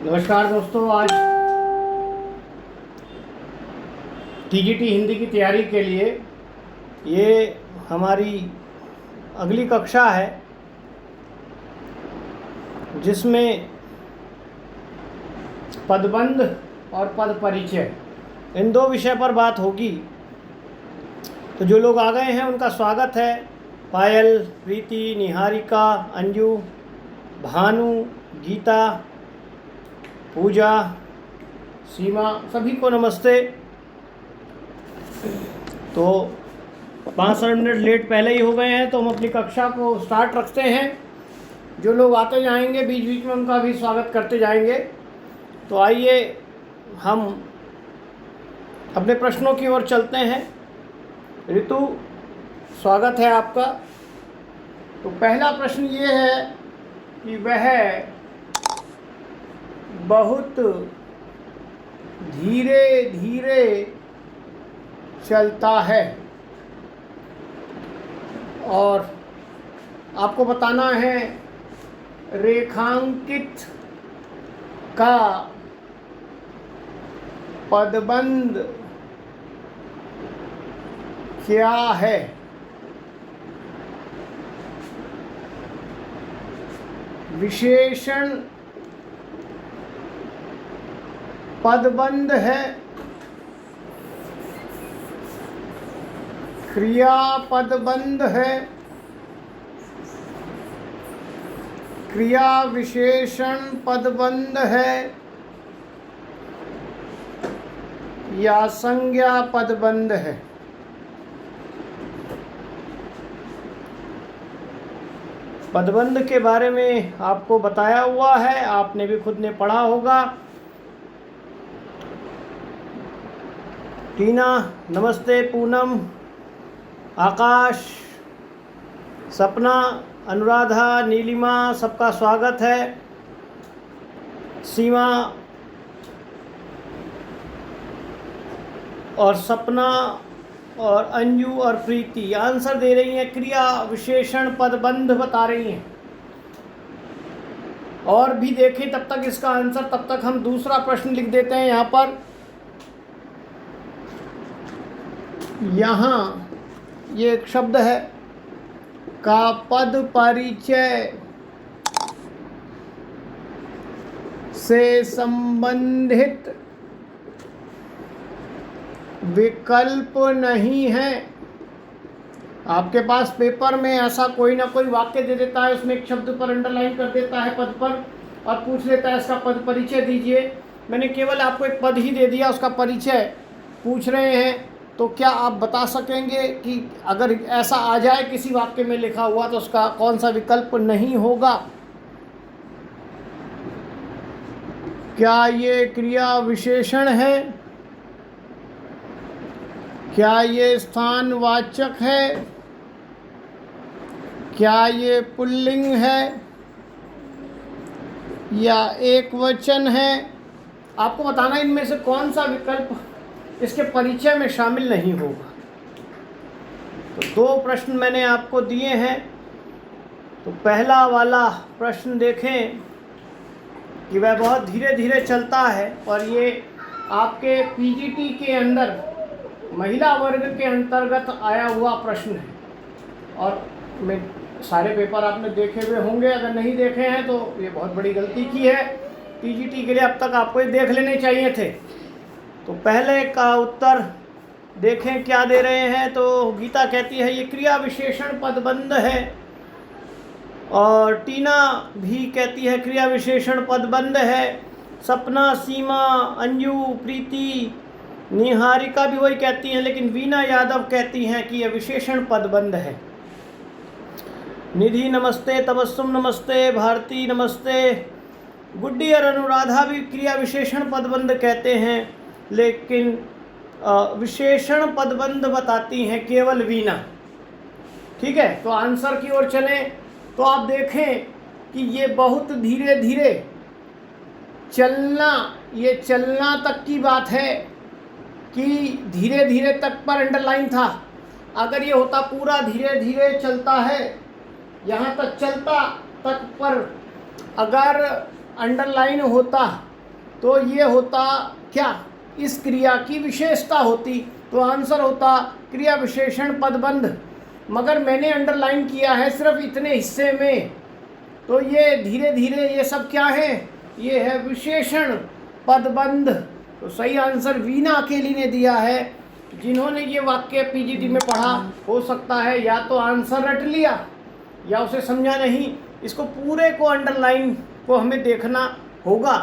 नमस्कार दोस्तों, आज टीजीटी हिंदी की तैयारी के लिए ये हमारी अगली कक्षा है जिसमें पदबंध और पद परिचय इन दो विषय पर बात होगी। तो जो लोग आ गए हैं उनका स्वागत है। पायल, प्रीति, निहारिका, अंजू, भानु, गीता, पूजा, सीमा, सभी को नमस्ते। तो 5 मिनट लेट पहले ही हो गए हैं तो हम अपनी कक्षा को स्टार्ट रखते हैं। जो लोग आते जाएंगे बीच बीच में उनका भी स्वागत करते जाएंगे। तो आइए हम अपने प्रश्नों की ओर चलते हैं। ऋतु, स्वागत है आपका। तो पहला प्रश्न ये है कि वह बहुत धीरे धीरे चलता है और आपको बताना है रेखांकित का पदबंध क्या है। विशेषण पदबंध है, क्रिया पदबंध है, क्रिया विशेषण पदबंध है या संज्ञा पदबंध है। पदबंध के बारे में आपको बताया हुआ है, आपने भी खुद ने पढ़ा होगा। टीना नमस्ते, पूनम, आकाश, सपना, अनुराधा, नीलिमा, सबका स्वागत है। सीमा और सपना और अंजू और प्रीति आंसर दे रही हैं, क्रिया विशेषण पदबंध बता रही हैं। और भी देखें तब तक इसका आंसर, तब तक हम दूसरा प्रश्न लिख देते हैं। यहाँ ये एक शब्द है का पद परिचय से संबंधित विकल्प नहीं है। आपके पास पेपर में ऐसा कोई ना कोई वाक्य दे देता है, उसमें एक शब्द पर अंडरलाइन कर देता है पद पर और पूछ लेता है इसका पद परिचय दीजिए। मैंने केवल आपको एक पद ही दे दिया, उसका परिचय पूछ रहे हैं। तो क्या आप बता सकेंगे कि अगर ऐसा आ जाए किसी वाक्य में लिखा हुआ तो उसका कौन सा विकल्प नहीं होगा? क्या ये क्रिया विशेषण है? क्या ये स्थानवाचक है? क्या ये पुल्लिंग है या एकवचन है? आपको बताना इनमें से कौन सा विकल्प इसके परिचय में शामिल नहीं होगा। तो दो प्रश्न मैंने आपको दिए हैं। तो पहला वाला प्रश्न देखें कि वह बहुत धीरे धीरे चलता है और ये आपके पीजीटी के अंदर महिला वर्ग के अंतर्गत आया हुआ प्रश्न है। और मैं सारे पेपर आपने देखे हुए होंगे, अगर नहीं देखे हैं तो ये बहुत बड़ी गलती की है। पीजीटी के लिए अब तक आपको ये देख लेने चाहिए थे। तो पहले का उत्तर देखें क्या दे रहे हैं। तो गीता कहती है ये क्रिया विशेषण पदबंध है और टीना भी कहती है क्रिया विशेषण पदबंध है। सपना, सीमा, अंजू, प्रीति, निहारिका भी वही कहती हैं, लेकिन वीना यादव कहती हैं कि यह विशेषण पदबंध है। निधि नमस्ते, तबस्सुम नमस्ते, भारती नमस्ते, गुड्डी और अनुराधा भी क्रिया विशेषण पदबंध कहते हैं, लेकिन विशेषण पदबंध बताती हैं केवल वीना। ठीक है, तो आंसर की ओर चलें तो आप देखें कि ये बहुत धीरे धीरे चलना, ये चलना तक की बात है कि धीरे धीरे तक पर अंडरलाइन था। अगर ये होता पूरा धीरे धीरे चलता है यहाँ तक चलता तक पर अगर अंडरलाइन होता तो ये होता क्या, इस क्रिया की विशेषता होती, तो आंसर होता क्रिया विशेषण पदबंध। मगर मैंने अंडरलाइन किया है सिर्फ इतने हिस्से में, तो ये धीरे धीरे ये सब क्या है, ये है विशेषण पदबंध। तो सही आंसर वीना अकेली ने दिया है। जिन्होंने ये वाक्य पीजीटी में पढ़ा, हो सकता है या तो आंसर रट लिया या उसे समझा नहीं। इसको पूरे को अंडरलाइन को हमें देखना होगा,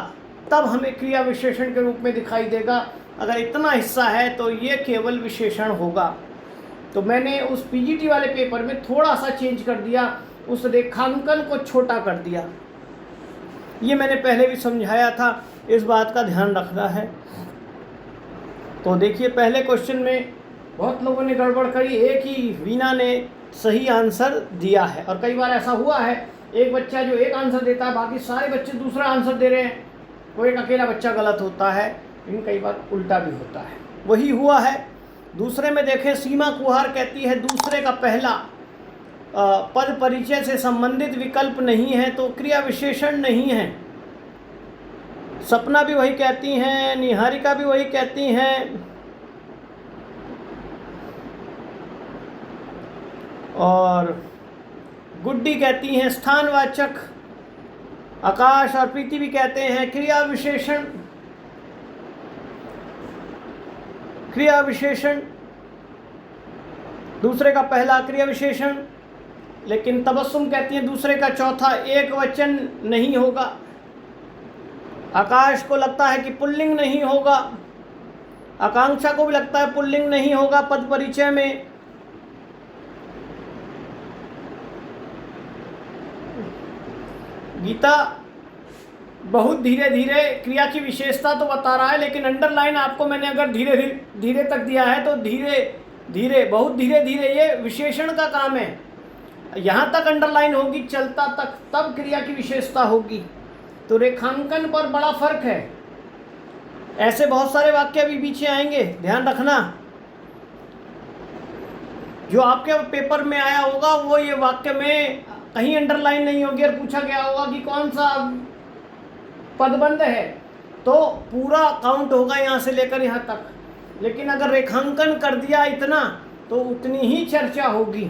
तब हमें क्रिया विशेषण के रूप में दिखाई देगा। अगर इतना हिस्सा है तो ये केवल विशेषण होगा। तो मैंने उस पीजीटी वाले पेपर में थोड़ा सा चेंज कर दिया, उस रेखांकन को छोटा कर दिया। ये मैंने पहले भी समझाया था, इस बात का ध्यान रखना है। तो देखिए पहले क्वेश्चन में बहुत लोगों ने गड़बड़ करी, एक ही वीना ने सही आंसर दिया है। और कई बार ऐसा हुआ है, एक बच्चा जो एक आंसर देता है, बाकी सारे बच्चे दूसरा आंसर दे रहे हैं, कोई एक अकेला बच्चा गलत होता है, लेकिन कई बार उल्टा भी होता है। वही हुआ है। दूसरे में देखें, सीमा कुहार कहती है दूसरे का पहला पद परिचय से संबंधित विकल्प नहीं है, तो क्रिया विशेषण नहीं है। सपना भी वही कहती हैं, निहारिका भी वही कहती हैं, और गुड्डी कहती हैं स्थानवाचक। आकाश और प्रीति भी कहते हैं क्रिया विशेषण। क्रिया विशेषण दूसरे का पहला क्रिया विशेषण, लेकिन तबस्सुम कहती है दूसरे का चौथा एक वचन नहीं होगा। आकाश को लगता है कि पुल्लिंग नहीं होगा। आकांक्षा को भी लगता है पुल्लिंग नहीं होगा पद परिचय में। गीता बहुत धीरे धीरे क्रिया की विशेषता तो बता रहा है, लेकिन अंडरलाइन आपको मैंने अगर धीरे धीरे तक दिया है तो धीरे धीरे बहुत धीरे धीरे ये विशेषण का काम है। यहाँ तक अंडरलाइन होगी, चलता तक, तब क्रिया की विशेषता होगी। तो रेखांकन पर बड़ा फर्क है। ऐसे बहुत सारे वाक्य भी पीछे आएंगे, ध्यान रखना। जो आपके पेपर में आया होगा वो ये वाक्य में कहीं अंडरलाइन नहीं होगी और पूछा गया होगा कि कौन सा पदबंध है, तो पूरा काउंट होगा यहाँ से लेकर यहाँ तक। लेकिन अगर रेखांकन कर दिया इतना, तो उतनी ही चर्चा होगी।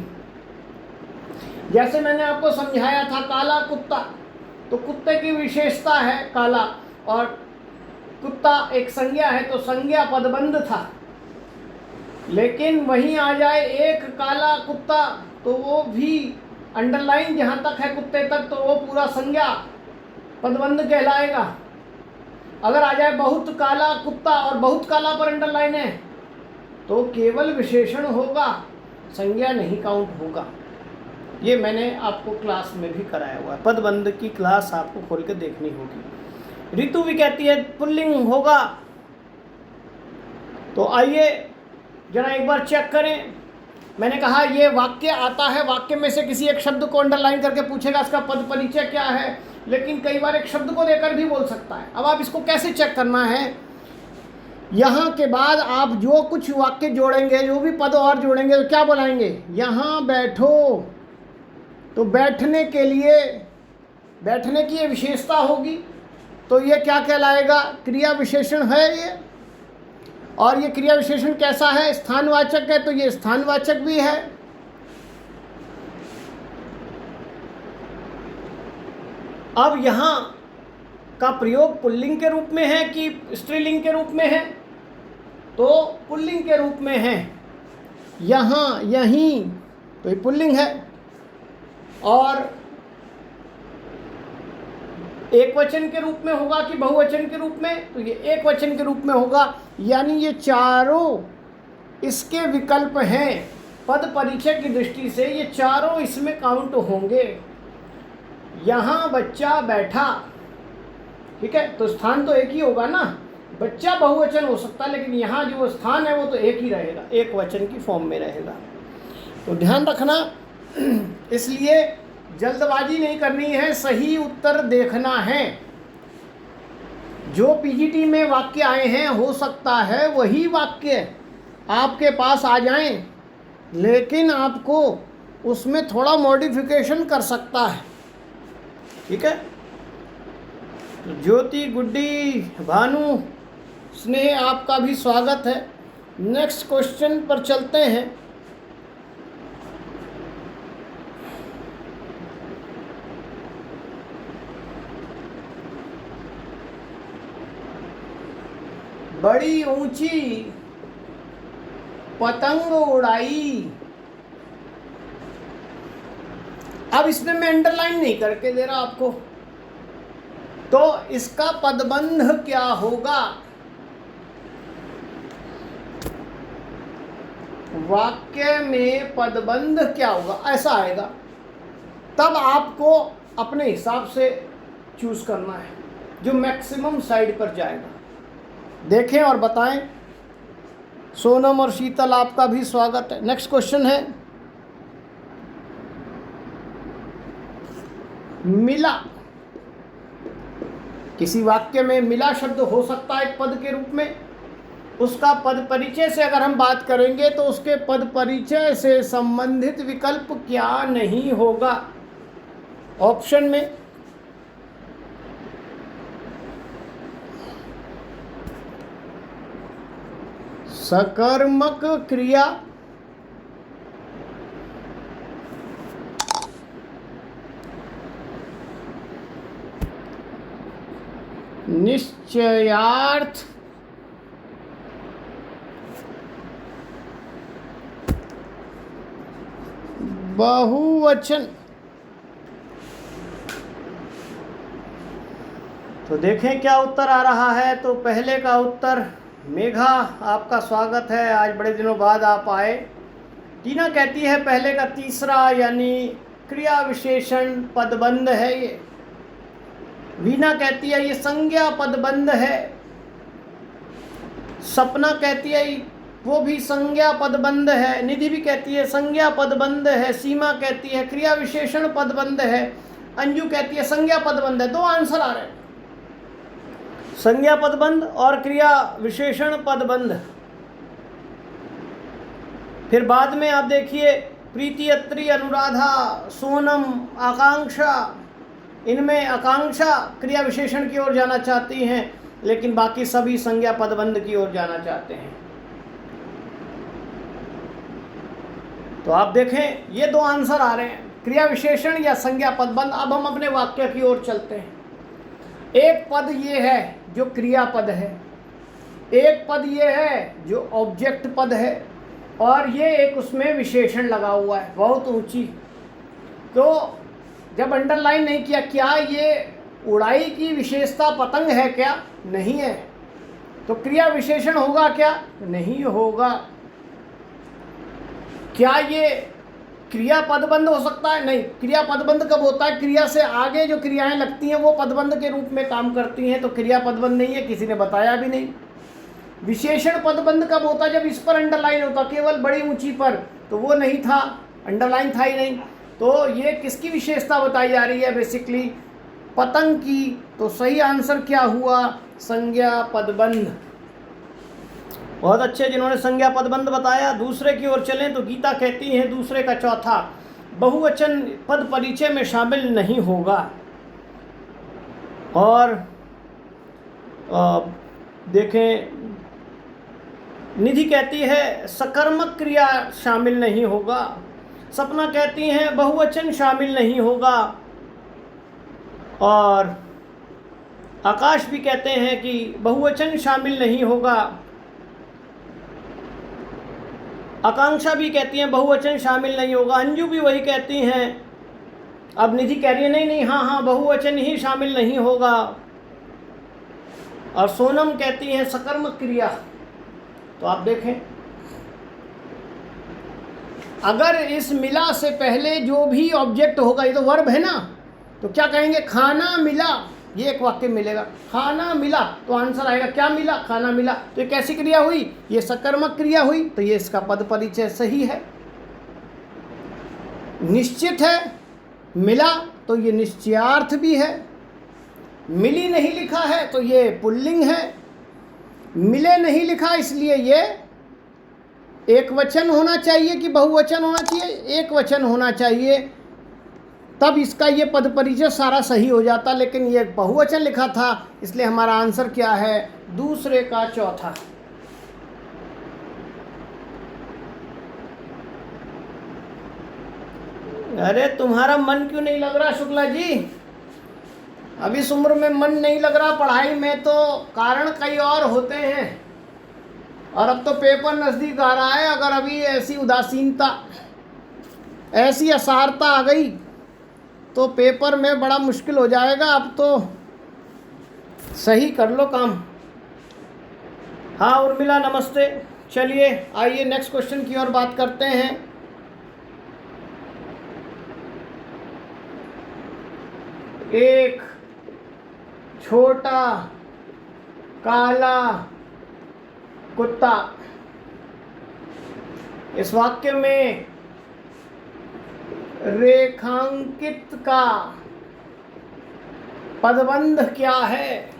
जैसे मैंने आपको समझाया था काला कुत्ता, तो कुत्ते की विशेषता है काला, और कुत्ता एक संज्ञा है, तो संज्ञा पदबंध था। लेकिन वहीं आ जाए एक काला कुत्ता, तो वो भी अंडरलाइन जहाँ तक है कुत्ते तक, तो वो पूरा संज्ञा पदबंध कहलाएगा। अगर आ जाए बहुत काला कुत्ता और बहुत काला पर अंडरलाइन है, तो केवल विशेषण होगा, संज्ञा नहीं काउंट होगा। ये मैंने आपको क्लास में भी कराया हुआ है। पदबंध की क्लास आपको खोल के देखनी होगी। ऋतु भी कहती है पुल्लिंग होगा। तो आइए जरा एक बार चेक करें। मैंने कहा ये वाक्य आता है, वाक्य में से किसी एक शब्द को अंडरलाइन करके पूछेगा इसका पद परिचय क्या है, लेकिन कई बार एक शब्द को देकर भी बोल सकता है। अब आप इसको कैसे चेक करना है, यहाँ के बाद आप जो कुछ वाक्य जोड़ेंगे, जो भी पद और जोड़ेंगे, तो क्या बोलाएंगे, यहाँ बैठो। तो बैठने के लिए, बैठने की ये विशेषता होगी, तो ये क्या कहलाएगा, क्रिया विशेषण है ये। और ये क्रिया विशेषण कैसा है, स्थानवाचक है, तो ये स्थानवाचक भी है। अब यहाँ का प्रयोग पुल्लिंग के रूप में है कि स्त्रीलिंग के रूप में है, तो पुल्लिंग के रूप में है। यहाँ, यहीं, तो ये पुल्लिंग है। और एक वचन के रूप में होगा कि बहुवचन के रूप में, तो ये एक वचन के रूप में होगा। यानी ये चारों इसके विकल्प हैं। पद परिचय की दृष्टि से ये चारों इसमें काउंट होंगे। यहाँ बच्चा बैठा, ठीक है, तो स्थान तो एक ही होगा ना। बच्चा बहुवचन हो सकता है, लेकिन यहाँ जो स्थान है वो तो एक ही रहेगा, एक वचन की फॉर्म में रहेगा। तो ध्यान रखना, इसलिए जल्दबाजी नहीं करनी है, सही उत्तर देखना है। जो पीजीटी में वाक्य आए हैं, हो सकता है वही वाक्य आपके पास आ जाएं, लेकिन आपको उसमें थोड़ा मॉडिफिकेशन कर सकता है, ठीक है। तो ज्योति, गुड्डी, भानु, स्नेह, आपका भी स्वागत है। नेक्स्ट क्वेश्चन पर चलते हैं। बड़ी ऊंची पतंग उड़ाई। अब इसमें मैं अंडरलाइन नहीं करके दे रहा आपको, तो इसका पदबंध क्या होगा? वाक्य में पदबंध क्या होगा, ऐसा आएगा। तब आपको अपने हिसाब से चूज करना है जो मैक्सिमम साइड पर जाएगा। देखें और बताएं। सोनम और शीतल, आपका भी स्वागत है। नेक्स्ट क्वेश्चन है, मिला। किसी वाक्य में मिला शब्द हो सकता है एक पद के रूप में। उसका पद परिचय से अगर हम बात करेंगे तो उसके पद परिचय से संबंधित विकल्प क्या नहीं होगा? ऑप्शन में सकर्मक क्रिया, निश्चयार्थ, बहुवचन। तो देखें क्या उत्तर आ रहा है। तो पहले का उत्तर, मेघा, आपका स्वागत है, आज बड़े दिनों बाद आप आए। टीना कहती है पहले का तीसरा यानी क्रिया विशेषण पदबंध है ये। वीना कहती है ये संज्ञा पदबंध है। सपना कहती है वो भी संज्ञा पदबंध है। निधि भी कहती है संज्ञा पदबंध है। सीमा कहती है क्रिया विशेषण पदबंध है। अंजू कहती है संज्ञा पदबंध है। दो आंसर आ रहे हैं, संज्ञा पदबंध और क्रिया विशेषण पदबंध। फिर बाद में आप देखिए प्रीति, अत्री, अनुराधा, सोनम, आकांक्षा, इनमें आकांक्षा क्रिया विशेषण की ओर जाना चाहती हैं, लेकिन बाकी सभी संज्ञा पदबंध की ओर जाना चाहते हैं। तो आप देखें ये दो आंसर आ रहे हैं, क्रिया विशेषण या संज्ञा पदबंध। अब हम अपने वाक्य की ओर चलते हैं। एक पद ये है जो क्रिया पद है, एक पद ये है जो ऑब्जेक्ट पद है, और ये एक उसमें विशेषण लगा हुआ है, बहुत ऊंची। तो जब अंडरलाइन नहीं किया, क्या ये उड़ाई की विशेषता पतंग है क्या? नहीं है। तो क्रिया विशेषण होगा क्या? नहीं होगा। क्या ये क्रिया पदबंध हो सकता है? नहीं। क्रिया पदबंध कब होता है? क्रिया से आगे जो क्रियाएं लगती हैं वो पदबंध के रूप में काम करती हैं, तो क्रिया पदबंध नहीं है, किसी ने बताया भी नहीं। विशेषण पदबंध कब होता है? जब इस पर अंडरलाइन होता, केवल बड़ी ऊंची पर, तो वो नहीं था, अंडरलाइन था ही नहीं। तो ये किसकी विशेषता बताई जा रही है? बेसिकली पतंग की। तो सही आंसर क्या हुआ? संज्ञा पदबंध। बहुत अच्छे जिन्होंने संज्ञा पदबंध बताया। दूसरे की ओर चलें तो गीता कहती है दूसरे का चौथा, बहुवचन पद परिचय में शामिल नहीं होगा। और देखें, निधि कहती है सकर्मक क्रिया शामिल नहीं होगा। सपना कहती हैं बहुवचन शामिल नहीं होगा। और आकाश भी कहते हैं कि बहुवचन शामिल नहीं होगा। आकांक्षा भी कहती हैं बहुवचन शामिल नहीं होगा। अंजू भी वही कहती हैं। अब निधि कह रही है नहीं नहीं, हाँ हाँ, बहुवचन ही शामिल नहीं होगा। और सोनम कहती हैं सकर्मक क्रिया। तो आप देखें, अगर इस मिला से पहले जो भी ऑब्जेक्ट होगा, ये तो वर्ब है ना, तो क्या कहेंगे? खाना मिला। ये एक वाक्य मिलेगा, खाना मिला, तो आंसर आएगा क्या मिला? खाना मिला। तो ये कैसी क्रिया हुई? ये सकर्मक क्रिया हुई, तो ये इसका पद परिचय सही है। निश्चित है, मिला, तो ये निश्चयार्थ भी है। मिली नहीं लिखा है तो ये पुल्लिंग है। मिले नहीं लिखा, इसलिए ये एक वचन होना चाहिए कि बहुवचन होना चाहिए? एक वचन होना चाहिए। तब इसका ये पद परिचय सारा सही हो जाता, लेकिन ये बहुवचन लिखा था, इसलिए हमारा आंसर क्या है, दूसरे का चौथा। अरे तुम्हारा मन क्यों नहीं लग रहा शुक्ला जी? अभी इस उम्र में मन नहीं लग रहा पढ़ाई में, तो कारण कई और होते हैं। और अब तो पेपर नज़दीक आ रहा है, अगर अभी ऐसी उदासीनता, ऐसी असारता आ गई तो पेपर में बड़ा मुश्किल हो जाएगा। अब तो सही कर लो काम। हाँ उर्मिला नमस्ते। चलिए आइए नेक्स्ट क्वेश्चन की ओर बात करते हैं। एक छोटा काला कुत्ता, इस वाक्य में रेखांकित का पदबंध क्या है,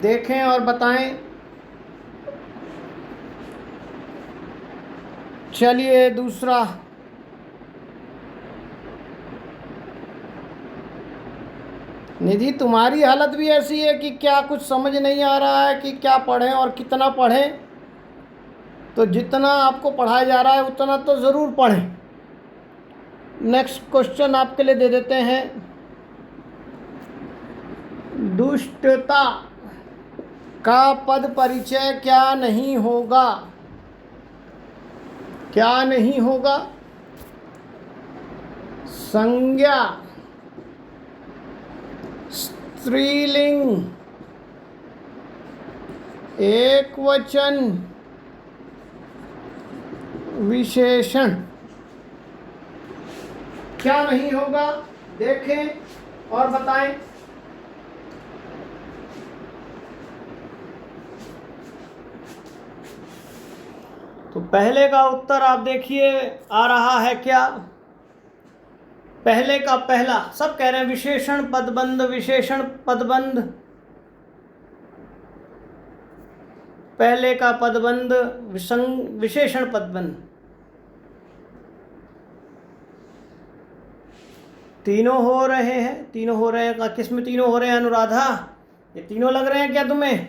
देखें और बताएं। चलिए दूसरा, निधि तुम्हारी हालत भी ऐसी है कि क्या कुछ समझ नहीं आ रहा है कि क्या पढ़ें और कितना पढ़ें। तो जितना आपको पढ़ाया जा रहा है उतना तो ज़रूर पढ़ें। नेक्स्ट क्वेश्चन आपके लिए दे देते हैं। दुष्टता का पद परिचय क्या नहीं होगा? क्या नहीं होगा? संज्ञा, स्त्रीलिंग, एकवचन, विशेषण, क्या नहीं होगा? देखें और बताएं। तो पहले का उत्तर आप देखिए आ रहा है क्या? पहले का पहला, सब कह रहे हैं विशेषण पदबंध, विशेषण पदबंध। पहले का पदबंध विशेषण पदबंध, तीनों हो रहे हैं। तीनों हो रहे हैं, किस में तीनों हो रहे हैं अनुराधा? ये तीनों लग रहे हैं क्या तुम्हें?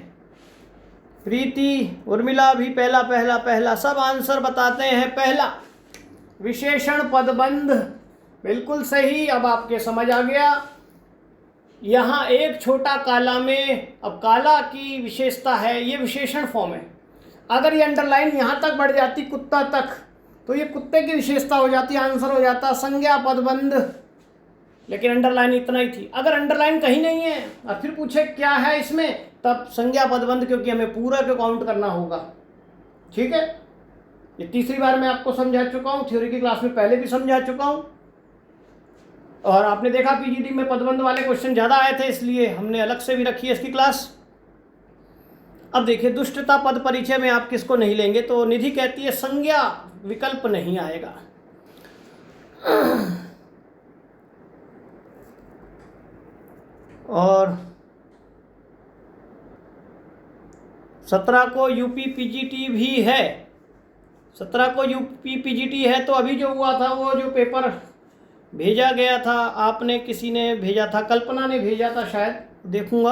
प्रीति, उर्मिला भी पहला पहला पहला, सब आंसर बताते हैं पहला विशेषण पदबंध। बिल्कुल सही। अब आपके समझ आ गया। यहाँ एक छोटा काला में, अब काला की विशेषता है, ये विशेषण फॉर्म है। अगर ये अंडरलाइन यहाँ तक बढ़ जाती कुत्ता तक, तो ये कुत्ते की विशेषता हो जाती, आंसर हो जाता संज्ञा पदबंध। लेकिन अंडरलाइन इतना ही थी। अगर अंडरलाइन कहीं नहीं है और फिर पूछे क्या है इसमें, तब संज्ञा पदबंध, क्योंकि हमें पूरा को काउंट करना होगा। ठीक है, ये तीसरी बार मैं आपको समझा चुका हूँ, थ्योरी की क्लास में पहले भी समझा चुका हूँ। और आपने देखा पीजीडी में पदबंध वाले क्वेश्चन ज़्यादा आए थे, इसलिए हमने अलग से भी रखी है इसकी क्लास। अब देखिए दुष्टता पद परिचय में आप किसको नहीं लेंगे? तो निधि कहती है संज्ञा विकल्प नहीं आएगा। और 17 को यूपी पीजीटी भी है। 17 को यूपी पीजीटी है। तो अभी जो हुआ था, वो जो पेपर भेजा गया था, आपने किसी ने भेजा था, कल्पना ने भेजा था शायद, देखूंगा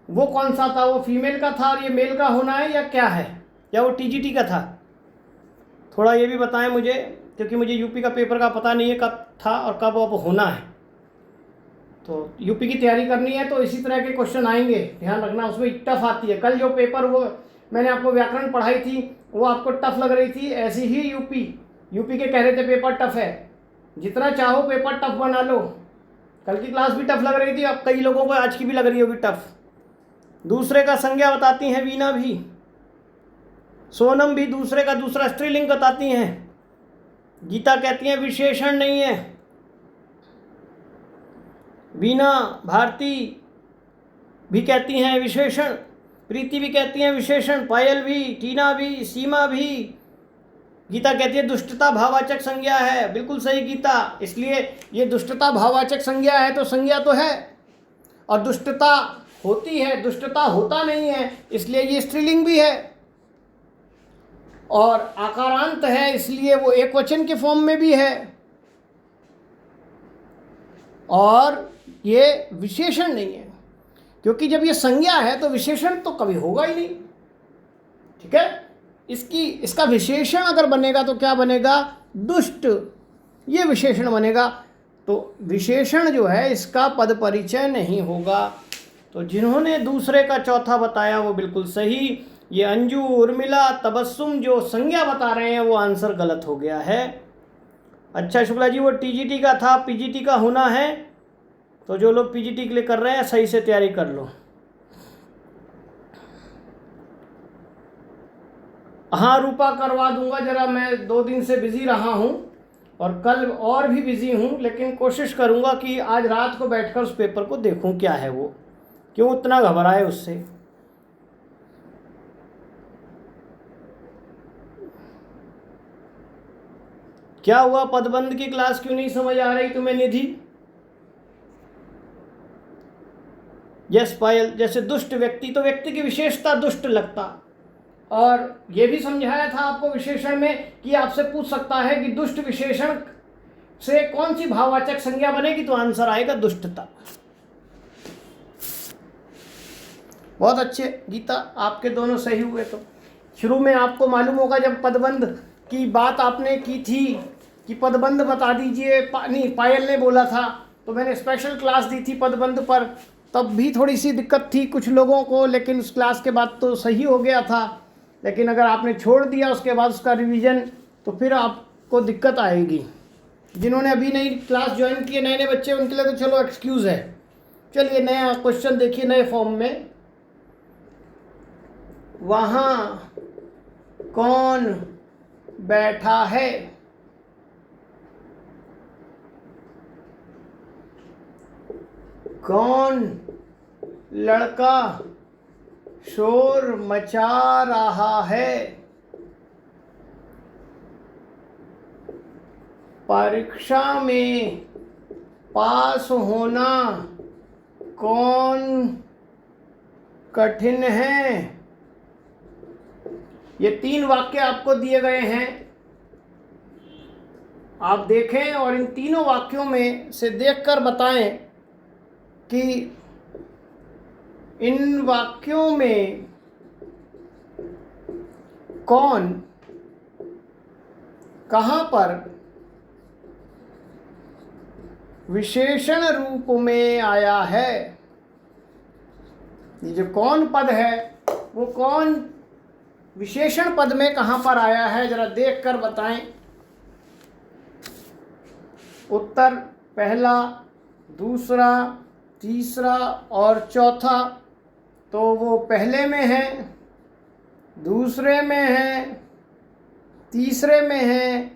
वो कौन सा था। वो फीमेल का था और ये मेल का होना है या क्या है, या वो टीजीटी का था? थोड़ा ये भी बताएं मुझे, क्योंकि मुझे यूपी का पेपर का पता नहीं है कब था और कब अब होना है। तो यूपी की तैयारी करनी है तो इसी तरह के क्वेश्चन आएंगे, ध्यान रखना। उसमें टफ आती है। कल जो पेपर वो मैंने आपको व्याकरण पढ़ाई थी, वो आपको टफ लग रही थी, ऐसी ही यूपी के कह रहे थे पेपर टफ है। जितना चाहो पेपर टफ बना लो। कल की क्लास भी टफ लग रही थी, अब कई लोगों को आज की भी लग रही होगी टफ। दूसरे का संज्ञा बताती हैं वीना भी, सोनम भी दूसरे का दूसरा स्त्रीलिंग बताती हैं। गीता कहती हैं विशेषण नहीं है। वीना, भारती भी कहती हैं विशेषण, प्रीति भी कहती हैं विशेषण, पायल भी, टीना भी, सीमा भी। गीता कहती है दुष्टता भाववाचक संज्ञा है। बिल्कुल सही गीता। इसलिए ये दुष्टता भाववाचक संज्ञा है तो संज्ञा तो है, और दुष्टता होती है, दुष्टता होता नहीं है, इसलिए ये स्त्रीलिंग भी है। और आकारांत है, इसलिए वो एक वचन के फॉर्म में भी है। और ये विशेषण नहीं है, क्योंकि जब ये संज्ञा है तो विशेषण तो कभी होगा ही नहीं। ठीक है, इसका विशेषण अगर बनेगा तो क्या बनेगा? दुष्ट, ये विशेषण बनेगा। तो विशेषण जो है इसका पद परिचय नहीं होगा। तो जिन्होंने दूसरे का चौथा बताया वो बिल्कुल सही। ये अंजू, उर्मिला, तबस्सुम जो संज्ञा बता रहे हैं वो आंसर गलत हो गया है। अच्छा शुक्ला जी, वो टीजीटी का था, पीजीटी का होना है, तो जो लोग पीजीटी के लिए कर रहे हैं सही से तैयारी कर लो। हाँ रूपा, करवा दूंगा, ज़रा मैं 2 दिन से बिज़ी रहा हूँ और कल और भी बिज़ी हूँ, लेकिन कोशिश करूँगा कि आज रात को बैठकर उस पेपर को देखूँ क्या है वो, क्यों उतना घबराए उससे। क्या हुआ, पदबंध की क्लास क्यों नहीं समझ आ रही तुम्हें निधि? यस पायल, जैसे दुष्ट व्यक्ति, तो व्यक्ति की विशेषता दुष्ट लगता, और ये भी समझाया था आपको विशेषण में कि आपसे पूछ सकता है कि दुष्ट विशेषण से कौन सी भाववाचक संज्ञा बनेगी, तो आंसर आएगा दुष्टता। बहुत अच्छे गीता, आपके दोनों सही हुए। तो शुरू में आपको मालूम होगा जब पदबंध की बात आपने की थी कि पदबंध बता दीजिए, नहीं पायल ने बोला था, तो मैंने स्पेशल क्लास दी थी पदबंध पर, तब भी थोड़ी सी दिक्कत थी कुछ लोगों को, लेकिन उस क्लास के बाद तो सही हो गया था। लेकिन अगर आपने छोड़ दिया उसके बाद उसका रिवीजन, तो फिर आपको दिक्कत आएगी। जिन्होंने अभी नई क्लास ज्वाइन की है, नए नए बच्चे, उनके लिए तो चलो एक्सक्यूज़ है। चलिए नया क्वेश्चन देखिए नए फॉर्म में। वहाँ कौन बैठा है? कौन लड़का शोर मचा रहा है? परीक्षा में पास होना कौन कठिन है? ये 3 वाक्य आपको दिए गए हैं, आप देखें और इन तीनों वाक्यों में से देखकर बताएं कि इन वाक्यों में कौन कहाँ पर विशेषण रूप में आया है। ये जो कौन पद है वो कौन विशेषण पद में कहाँ पर आया है, जरा देख कर बताएं। उत्तर पहला, दूसरा, तीसरा और चौथा, तो वो पहले में है, दूसरे में है, तीसरे में है,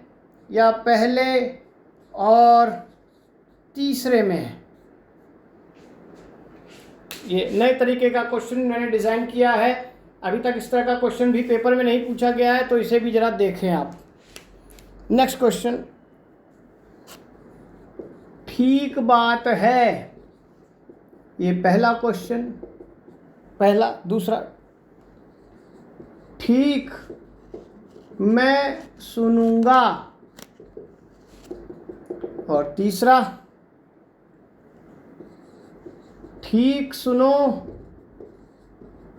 या पहले और तीसरे में है। ये नए तरीके का क्वेश्चन मैंने डिज़ाइन किया है, अभी तक इस तरह का क्वेश्चन भी पेपर में नहीं पूछा गया है, तो इसे भी ज़रा देखें आप। नेक्स्ट क्वेश्चन, ठीक बात है, ये पहला क्वेश्चन, पहला। दूसरा, ठीक मैं सुनूंगा, और तीसरा, ठीक सुनो,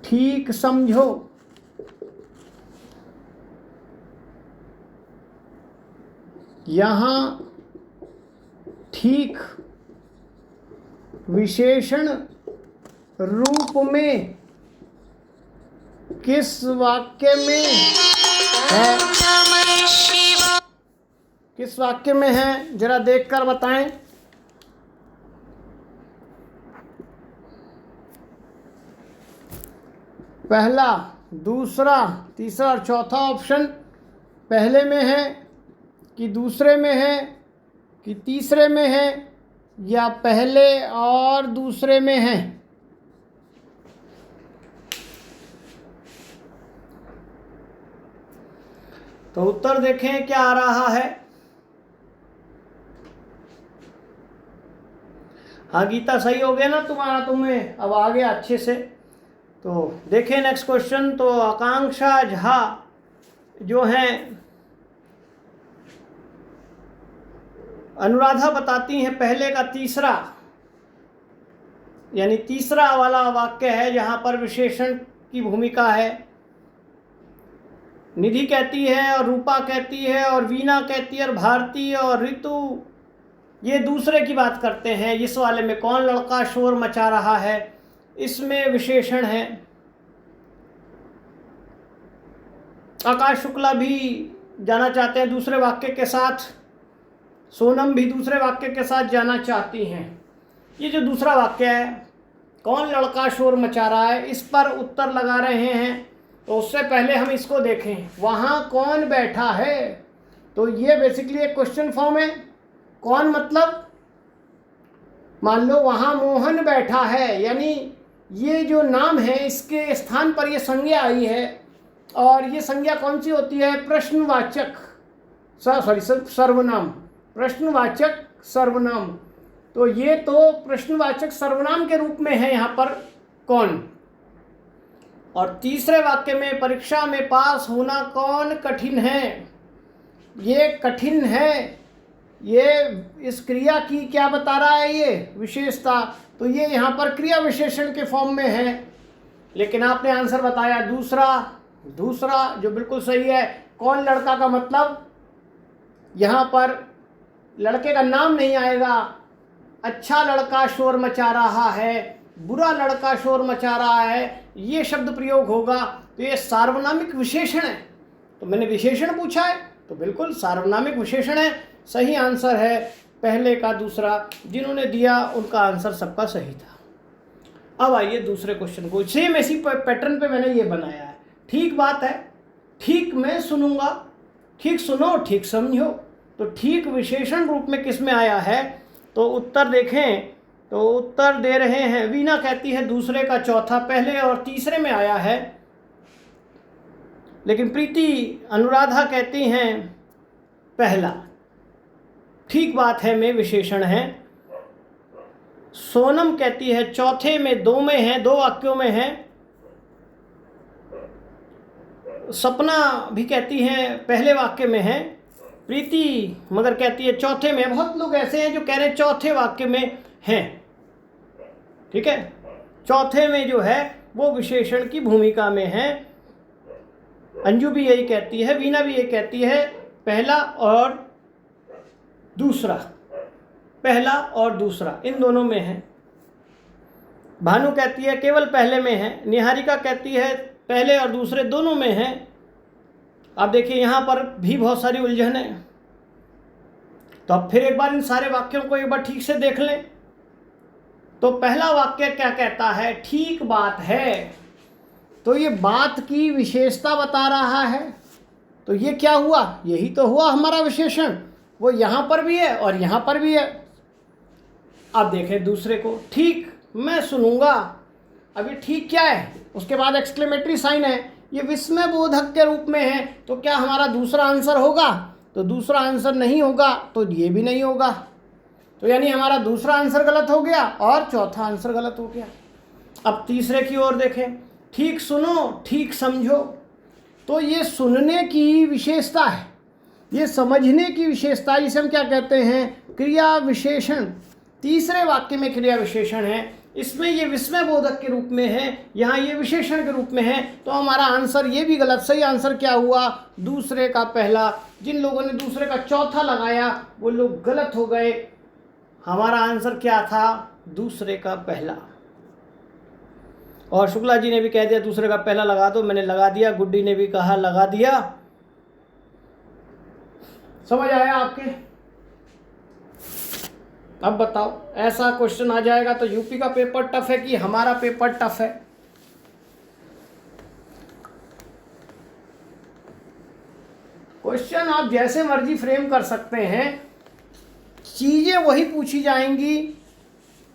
ठीक समझो। यहाँ ठीक विशेषण रूप में किस वाक्य में है? किस वाक्य में है जरा देखकर बताएं। पहला, दूसरा, तीसरा और चौथा ऑप्शन पहले में है कि दूसरे में है कि तीसरे में है, या पहले और दूसरे में है? तो उत्तर देखें क्या आ रहा है। हाँ गीता, सही हो गया ना तुम्हारा, तुम्हें अब आ गया अच्छे से। तो देखें नेक्स्ट क्वेश्चन। तो आकांक्षा झा जो हैं, अनुराधा बताती हैं पहले का तीसरा, यानी तीसरा वाला वाक्य है जहाँ पर विशेषण की भूमिका है। निधि कहती है और रूपा कहती है और वीणा कहती है और भारती और ऋतु, ये दूसरे की बात करते हैं। इस वाले में कौन लड़का शोर मचा रहा है, इसमें विशेषण है। आकाश शुक्ला भी जाना चाहते हैं दूसरे वाक्य के साथ, सोनम भी दूसरे वाक्य के साथ जाना चाहती हैं। ये जो दूसरा वाक्य है, कौन लड़का शोर मचा रहा है, इस पर उत्तर लगा रहे हैं। तो उससे पहले हम इसको देखें, वहाँ कौन बैठा है। तो ये बेसिकली एक क्वेश्चन फॉर्म है। कौन मतलब, मान लो वहाँ मोहन बैठा है, यानी ये जो नाम है इसके स्थान पर ये संज्ञा आई है, और ये संज्ञा कौन सी होती है, प्रश्नवाचक, सर्वनाम, प्रश्नवाचक सर्वनाम। तो ये तो प्रश्नवाचक सर्वनाम के रूप में है यहाँ पर कौन। और तीसरे वाक्य में परीक्षा में पास होना कौन कठिन है, ये कठिन है, ये इस क्रिया की क्या बता रहा है, ये विशेषता। तो ये यहाँ पर क्रिया विशेषण के फॉर्म में है। लेकिन आपने आंसर बताया दूसरा जो बिल्कुल सही है। कौन लड़का का मतलब, यहाँ पर लड़के का नाम नहीं आएगा। अच्छा लड़का शोर मचा रहा है, बुरा लड़का शोर मचा रहा है, ये शब्द प्रयोग होगा। तो ये सार्वनामिक विशेषण है। तो मैंने विशेषण पूछा है तो बिल्कुल सार्वनामिक विशेषण है। सही आंसर है पहले का दूसरा। जिन्होंने दिया उनका आंसर सबका सही था। अब आइए दूसरे क्वेश्चन को, सेम इसी पैटर्न पे मैंने ये बनाया है। ठीक बात है, ठीक मैं सुनूंगा, ठीक सुनो, ठीक समझो। तो ठीक विशेषण रूप में किस में आया है, तो उत्तर देखें तो उत्तर दे रहे हैं, वीणा कहती है दूसरे का चौथा, पहले और तीसरे में आया है। लेकिन प्रीति अनुराधा कहती हैं पहला। ठीक बात है, में विशेषण है। सोनम कहती है चौथे में, दो में है, दो वाक्यों में है। सपना भी कहती है पहले वाक्य में है। प्रीति मगर कहती है चौथे में। बहुत लोग ऐसे हैं जो कह रहे हैं चौथे वाक्य में हैं। ठीक है, चौथे में जो है वो विशेषण की भूमिका में है। अंजू भी यही कहती है, वीणा भी यही कहती है, पहला और दूसरा, पहला और दूसरा इन दोनों में है। भानु कहती है केवल पहले में है। निहारिका कहती है पहले और दूसरे दोनों में है। आप देखिए यहाँ पर भी बहुत सारी उलझन है। तो अब फिर एक बार इन सारे वाक्यों को एक बार ठीक से देख लें। तो पहला वाक्य क्या कहता है, ठीक बात है। तो ये बात की विशेषता बता रहा है। तो ये क्या हुआ, यही तो हुआ हमारा विशेषण। वो यहाँ पर भी है और यहाँ पर भी है। अब देखें दूसरे को, ठीक मैं सुनूंगा। अभी ठीक क्या है, उसके बाद एक्सक्लेमेटरी साइन है, ये विस्मय बोधक के रूप में है। तो क्या हमारा दूसरा आंसर होगा, तो दूसरा आंसर नहीं होगा, तो ये भी नहीं होगा। तो यानी हमारा दूसरा आंसर गलत हो गया और चौथा आंसर गलत हो गया। अब तीसरे की ओर देखें, ठीक सुनो, ठीक समझो। तो ये सुनने की विशेषता है, ये समझने की विशेषता, जिसे हम क्या कहते हैं, क्रिया विशेषण। तीसरे वाक्य में क्रिया विशेषण है, इसमें ये विस्मय बोधक के रूप में है, यहाँ ये विशेषण के रूप में है। तो हमारा आंसर ये भी गलत। सही आंसर क्या हुआ, दूसरे का पहला। जिन लोगों ने दूसरे का चौथा लगाया वो लोग गलत हो गए। हमारा आंसर क्या था, दूसरे का पहला। और शुक्ला जी ने भी कह दिया दूसरे का पहला लगा दो, मैंने लगा दिया। गुड्डी ने भी कहा लगा दिया। समझ आया आपके? अब बताओ, ऐसा क्वेश्चन आ जाएगा तो यूपी का पेपर टफ है कि हमारा पेपर टफ है? क्वेश्चन आप जैसे मर्जी फ्रेम कर सकते हैं, चीजें वही पूछी जाएंगी,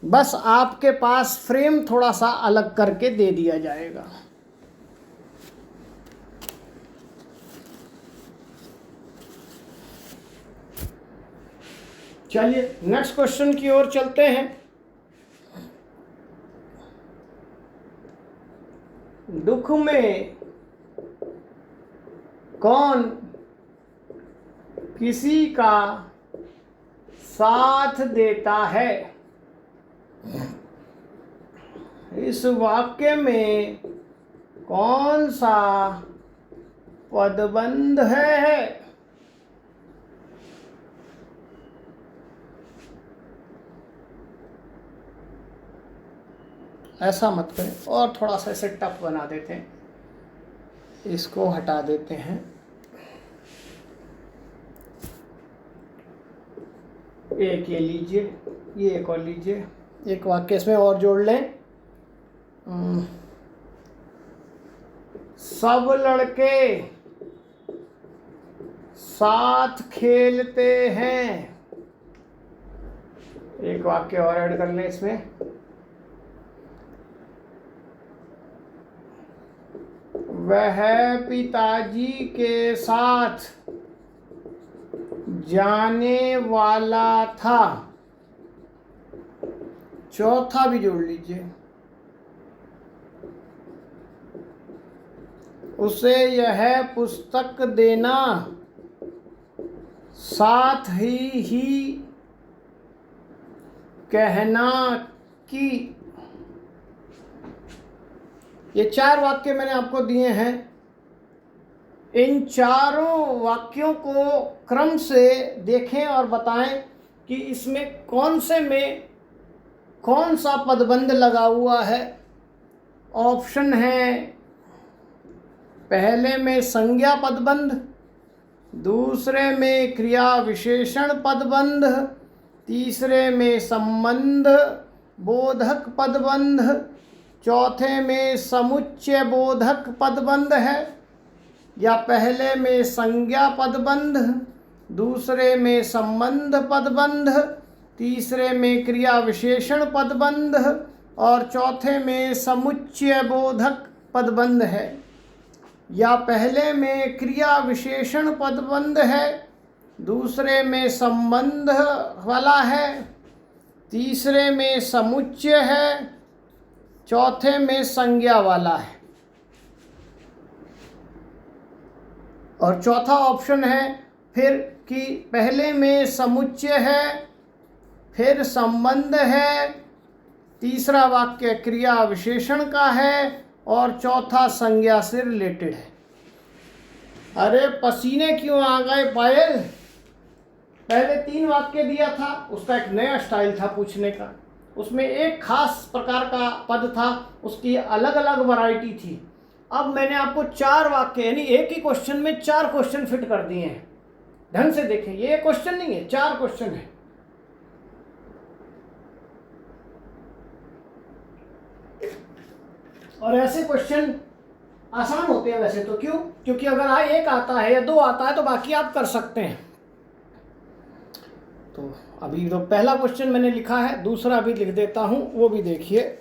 बस आपके पास फ्रेम थोड़ा सा अलग करके दे दिया जाएगा। चलिए नेक्स्ट क्वेश्चन की ओर चलते हैं। दुख में कौन किसी का साथ देता है। इस वाक्य में कौन सा पदबंध है? ऐसा मत करें, और थोड़ा सा इसे टफ बना देते हैं, इसको हटा देते हैं। एक ये लीजिए, ये एक और लीजिए, एक वाक्य इसमें और जोड़ लें। सब लड़के साथ खेलते हैं। एक वाक्य और ऐड कर लें इसमें। वह पिताजी के साथ जाने वाला था। चौथा भी जोड़ लीजिए। उसे यह पुस्तक देना, साथ ही कहना कि। ये 4 वाक्य मैंने आपको दिए हैं। इन चारों वाक्यों को क्रम से देखें और बताएं कि इसमें कौन से में कौन सा पदबंध लगा हुआ है। ऑप्शन है, पहले में संज्ञा पदबंध, दूसरे में क्रिया विशेषण पदबंध, तीसरे में संबंध बोधक पदबंध, चौथे में समुच्चय बोधक पदबंध है। या पहले में संज्ञा पदबंध, दूसरे में संबंध पदबंध, तीसरे में क्रिया विशेषण पदबंध और चौथे में समुच्चय बोधक पदबंध है। या पहले में क्रिया विशेषण पदबंध है, दूसरे में संबंध वाला है, तीसरे में समुच्चय है, चौथे में संज्ञा वाला है। और चौथा ऑप्शन है फिर कि पहले में समुच्चय है, फिर संबंध है, तीसरा वाक्य क्रिया विशेषण का है और चौथा संज्ञा से रिलेटेड है। अरे पसीने क्यों आ गए पायल? पहले 3 वाक्य दिया था, उसका एक नया स्टाइल था पूछने का। उसमें एक खास प्रकार का पद था, उसकी अलग अलग वैरायटी थी। अब मैंने आपको 4 वाक्य यानी एक ही क्वेश्चन में 4 क्वेश्चन फिट कर दिए हैं। ढंग से देखें, ये क्वेश्चन नहीं है, 4 क्वेश्चन है। और ऐसे क्वेश्चन आसान होते हैं वैसे तो। क्यों? क्योंकि अगर एक आता है या 2 आता है तो बाकी आप कर सकते हैं। तो अभी तो पहला क्वेश्चन मैंने लिखा है, दूसरा भी लिख देता हूं, वो भी देखिए।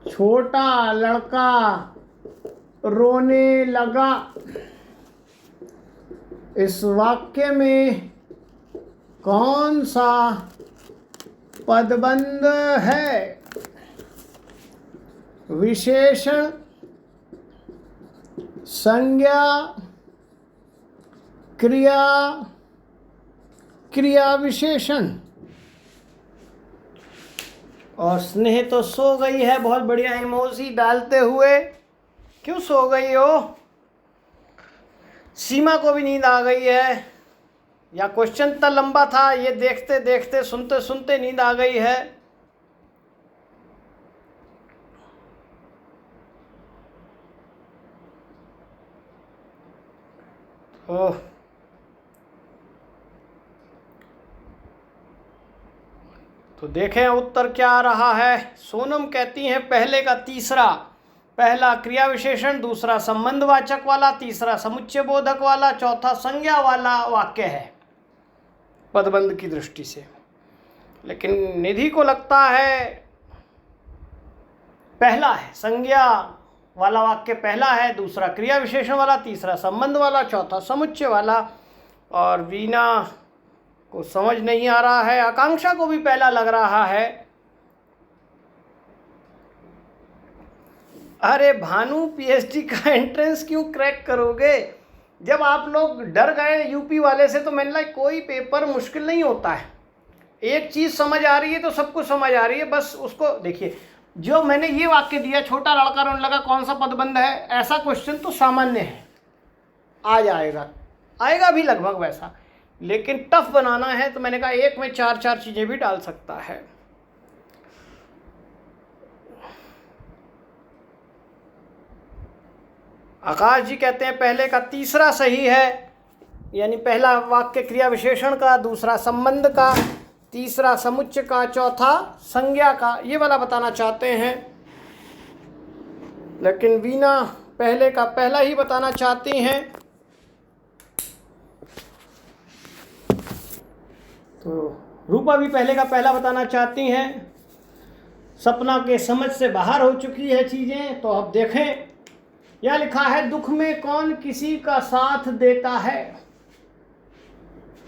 छोटा लड़का रोने लगा। इस वाक्य में कौन सा पदबंध है? विशेषण, संज्ञा, क्रिया, क्रिया विशेषण। और स्नेह तो सो गई है बहुत बढ़िया इमोजी डालते हुए। क्यों सो गई हो? सीमा को भी नींद आ गई है, या क्वेश्चन इतना लंबा था ये देखते देखते सुनते सुनते नींद आ गई है। ओह, तो देखें उत्तर क्या आ रहा है। सोनम कहती हैं पहले का तीसरा, पहला क्रिया विशेषण, दूसरा संबंधवाचक वाला, तीसरा समुच्चय बोधक वाला, चौथा संज्ञा वाला वाक्य है पदबंध की दृष्टि से। लेकिन निधि को लगता है पहला है, संज्ञा वाला वाक्य पहला है, दूसरा क्रिया विशेषण वाला, तीसरा संबंध वाला, चौथा समुच्चय वाला। और वीना को समझ नहीं आ रहा है, आकांक्षा को भी पहला लग रहा है। अरे भानु, पीएचडी का एंट्रेंस क्यों क्रैक करोगे? जब आप लोग डर गए यूपी वाले से तो मैंने कहा कोई पेपर मुश्किल नहीं होता है, एक चीज़ समझ आ रही है तो सब कुछ समझ आ रही है, बस उसको देखिए। जो मैंने ये वाक्य दिया, छोटा लड़का रोने लगा, कौन सा पदबंध है, ऐसा क्वेश्चन तो सामान्य है, आ जाएगा, आएगा भी लगभग वैसा, लेकिन टफ बनाना है तो मैंने कहा एक में चार चार चीज़ें भी डाल सकता है। आकाश जी कहते हैं पहले का तीसरा सही है, यानी पहला वाक्य क्रिया विशेषण का, दूसरा संबंध का, तीसरा समुच्चय का, चौथा संज्ञा का, ये वाला बताना चाहते हैं। लेकिन वीना पहले का पहला ही बताना चाहती हैं। तो रूपा भी पहले का पहला बताना चाहती हैं। सपना के समझ से बाहर हो चुकी है चीज़ें। तो अब देखें, यह लिखा है दुख में कौन किसी का साथ देता है।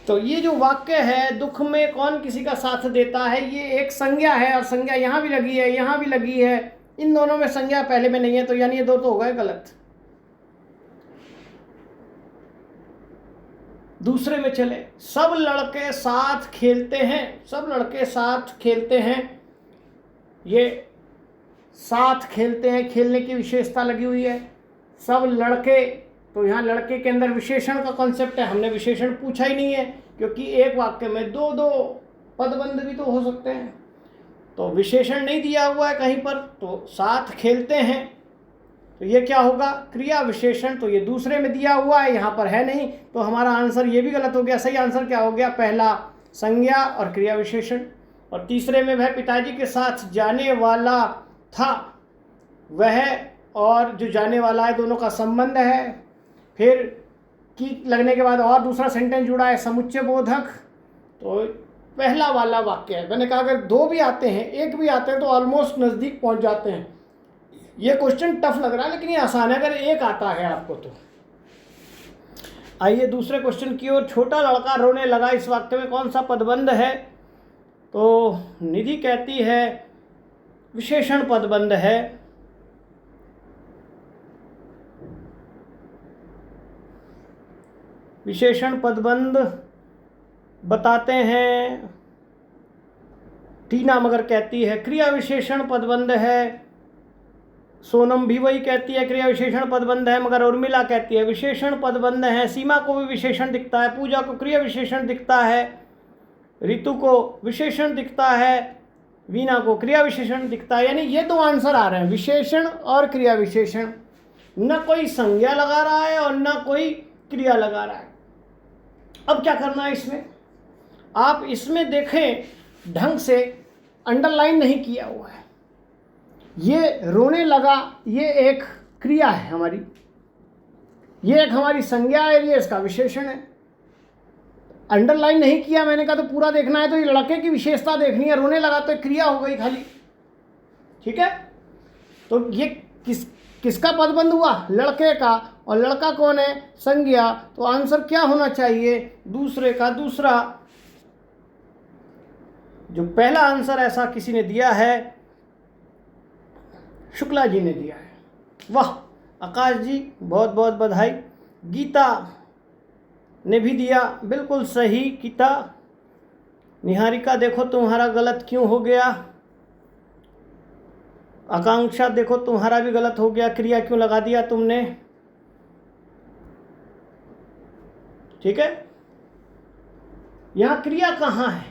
तो ये जो वाक्य है दुख में कौन किसी का साथ देता है, ये एक संज्ञा है, और संज्ञा यहाँ भी लगी है, यहाँ भी लगी है, इन दोनों में संज्ञा पहले में नहीं है, तो यानी ये दो तो हो गए गलत। दूसरे में चले, सब लड़के साथ खेलते हैं, सब लड़के साथ खेलते हैं, ये साथ खेलते हैं, खेलने की विशेषता लगी हुई है। सब लड़के, तो यहाँ लड़के के अंदर विशेषण का कॉन्सेप्ट है, हमने विशेषण पूछा ही नहीं है, क्योंकि एक वाक्य में दो दो पदबंध भी तो हो सकते हैं, तो विशेषण नहीं दिया हुआ है कहीं पर। तो साथ खेलते हैं, तो ये क्या होगा, क्रिया विशेषण। तो ये दूसरे में दिया हुआ है, यहाँ पर है नहीं, तो हमारा आंसर ये भी गलत हो गया। सही आंसर क्या हो गया, पहला संज्ञा और क्रिया विशेषण। और तीसरे में वह पिताजी के साथ जाने वाला था, वह और जो जाने वाला है दोनों का संबंध है। फिर की लगने के बाद और दूसरा सेंटेंस जुड़ा है, समुच्चय बोधक। तो पहला वाला वाक्य है। मैंने कहा अगर दो भी आते हैं, एक भी आते हैं, तो ऑलमोस्ट नज़दीक पहुंच जाते हैं। ये क्वेश्चन टफ लग रहा है, लेकिन ये आसान है अगर एक आता है आपको तो। आइए दूसरे क्वेश्चन की ओर। छोटा लड़का रोने लगा, इस वाक्य में कौन सा पदबंध है। तो निधि कहती है विशेषण पदबंध है। विशेषण पदबंध बताते हैं टीना, मगर कहती है क्रिया विशेषण पदबंध है। सोनम भी वही कहती है क्रिया विशेषण पदबंध है, मगर उर्मिला कहती है विशेषण पदबंध है। सीमा को भी विशेषण दिखता है, पूजा को क्रिया विशेषण दिखता है, ऋतु को विशेषण दिखता है, वीना को क्रिया विशेषण दिखता है। यानी ये दो आंसर आ रहे हैं, विशेषण और क्रिया विशेषण। न कोई संज्ञा लगा रहा है और न कोई क्रिया लगा रहा है। अब क्या करना है इसमें, आप इसमें देखें ढंग से, अंडरलाइन नहीं किया हुआ है। ये रोने लगा, ये एक क्रिया है हमारी, ये एक हमारी संज्ञा है, ये इसका विशेषण है। अंडरलाइन नहीं किया, मैंने कहा तो पूरा देखना है, तो ये लड़के की विशेषता देखनी है। रोने लगा तो क्रिया हो गई खाली, ठीक है। तो ये किसका पदबंध हुआ, लड़के का, और लड़का कौन है, संज्ञा। तो आंसर क्या होना चाहिए, दूसरे का दूसरा। जो पहला आंसर ऐसा किसी ने दिया है, शुक्ला जी ने दिया है। वाह आकाश जी, बहुत बहुत बधाई। गीता ने भी दिया बिल्कुल सही। गीता, निहारिका देखो तुम्हारा गलत क्यों हो गया। आकांक्षा देखो तुम्हारा भी गलत हो गया, क्रिया क्यों लगा दिया तुमने, ठीक है। यहां क्रिया कहाँ है,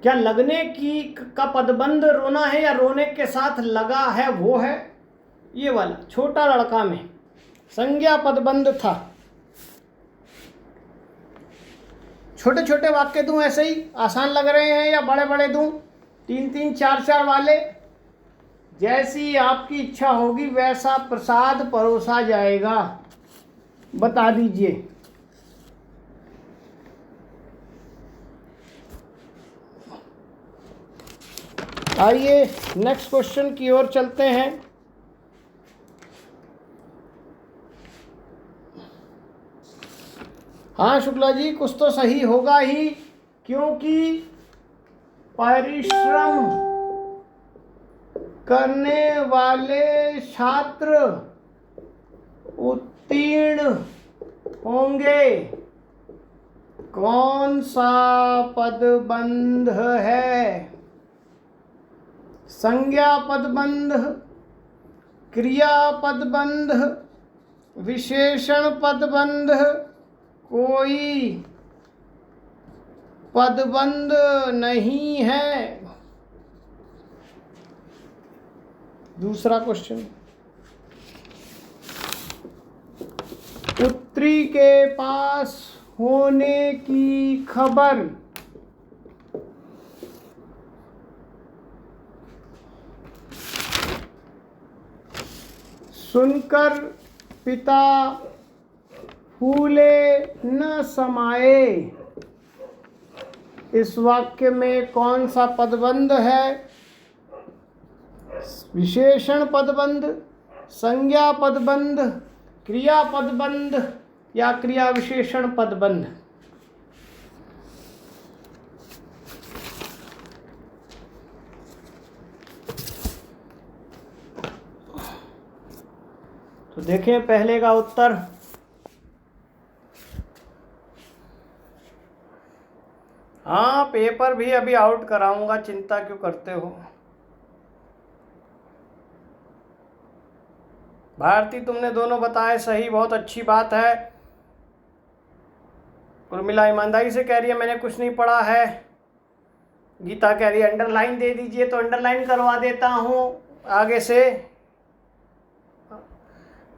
क्या लगने की का पदबंध रोना है या रोने के साथ लगा है, वो है ये वाला। छोटा लड़का में संज्ञा पदबंध था। छोटे छोटे वाक्य दूं ऐसे ही आसान लग रहे हैं, या बड़े बड़े दूं, 3-3 4-4 वाले, जैसी आपकी इच्छा होगी वैसा प्रसाद परोसा जाएगा, बता दीजिए। आइए नेक्स्ट क्वेश्चन की ओर चलते हैं। हाँ शुक्ला जी, कुछ तो सही होगा ही, क्योंकि परिश्रम करने वाले छात्र उत्तीर्ण होंगे। कौन सा पदबंध है? संज्ञा पदबंध, क्रिया पदबंध, विशेषण पदबंध, कोई पदबंध नहीं है। दूसरा क्वेश्चन, पुत्री के पास होने की खबर सुनकर पिता फूले न समाये। इस वाक्य में कौन सा पदबंध है? विशेषण पदबंध, संज्ञा पदबंध, क्रिया पदबंध या क्रिया विशेषण पदबंध? तो देखें पहले का उत्तर। हाँ, पेपर भी अभी आउट कराऊंगा, चिंता क्यों करते हो। भारती, तुमने दोनों बताए सही, बहुत अच्छी बात है। उर्मिला ईमानदारी से कह रही है मैंने कुछ नहीं पढ़ा है। गीता कह रही है अंडरलाइन दे दीजिए, तो अंडरलाइन करवा देता हूँ आगे से।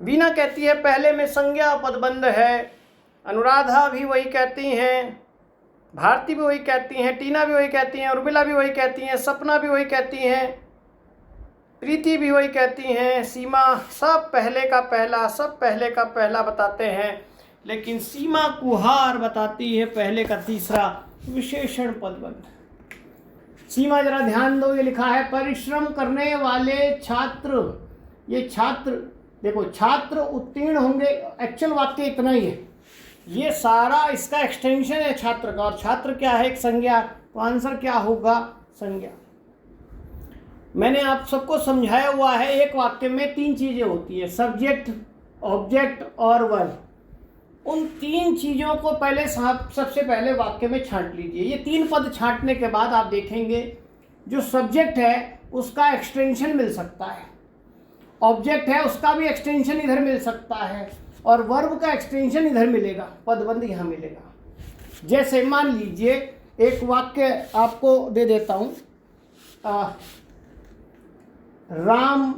वीना कहती है पहले में संज्ञा पदबंध है। अनुराधा भी वही कहती हैं, भारती भी वही कहती हैं, टीना भी वही कहती हैं, उर्मिला भी वही कहती हैं, सपना भी वही कहती हैं, प्रीति भी वही कहती हैं, सीमा, सब पहले का पहला बताते हैं। लेकिन सीमा कुहार बताती है पहले का तीसरा विशेषण पदबंध। सीमा जरा ध्यान दो, ये लिखा है परिश्रम करने वाले छात्र। ये छात्र, देखो छात्र उत्तीर्ण होंगे, एक्चुअल वाक्य इतना ही है। ये सारा इसका एक्सटेंशन है छात्र का, और छात्र क्या है? एक संज्ञा। तो आंसर क्या होगा? संज्ञा। मैंने आप सबको समझाया हुआ है, एक वाक्य में तीन चीजें होती है, सब्जेक्ट, ऑब्जेक्ट और वर्ब। उन तीन चीजों को पहले सबसे पहले वाक्य में छांट लीजिए। ये तीन पद छांटने के बाद आप देखेंगे जो सब्जेक्ट है उसका एक्सटेंशन मिल सकता है, ऑब्जेक्ट है उसका भी एक्सटेंशन इधर मिल सकता है, और वर्ब का एक्सटेंशन इधर मिलेगा, पदबंध यहाँ मिलेगा। जैसे मान लीजिए एक वाक्य आपको दे देता हूँ, राम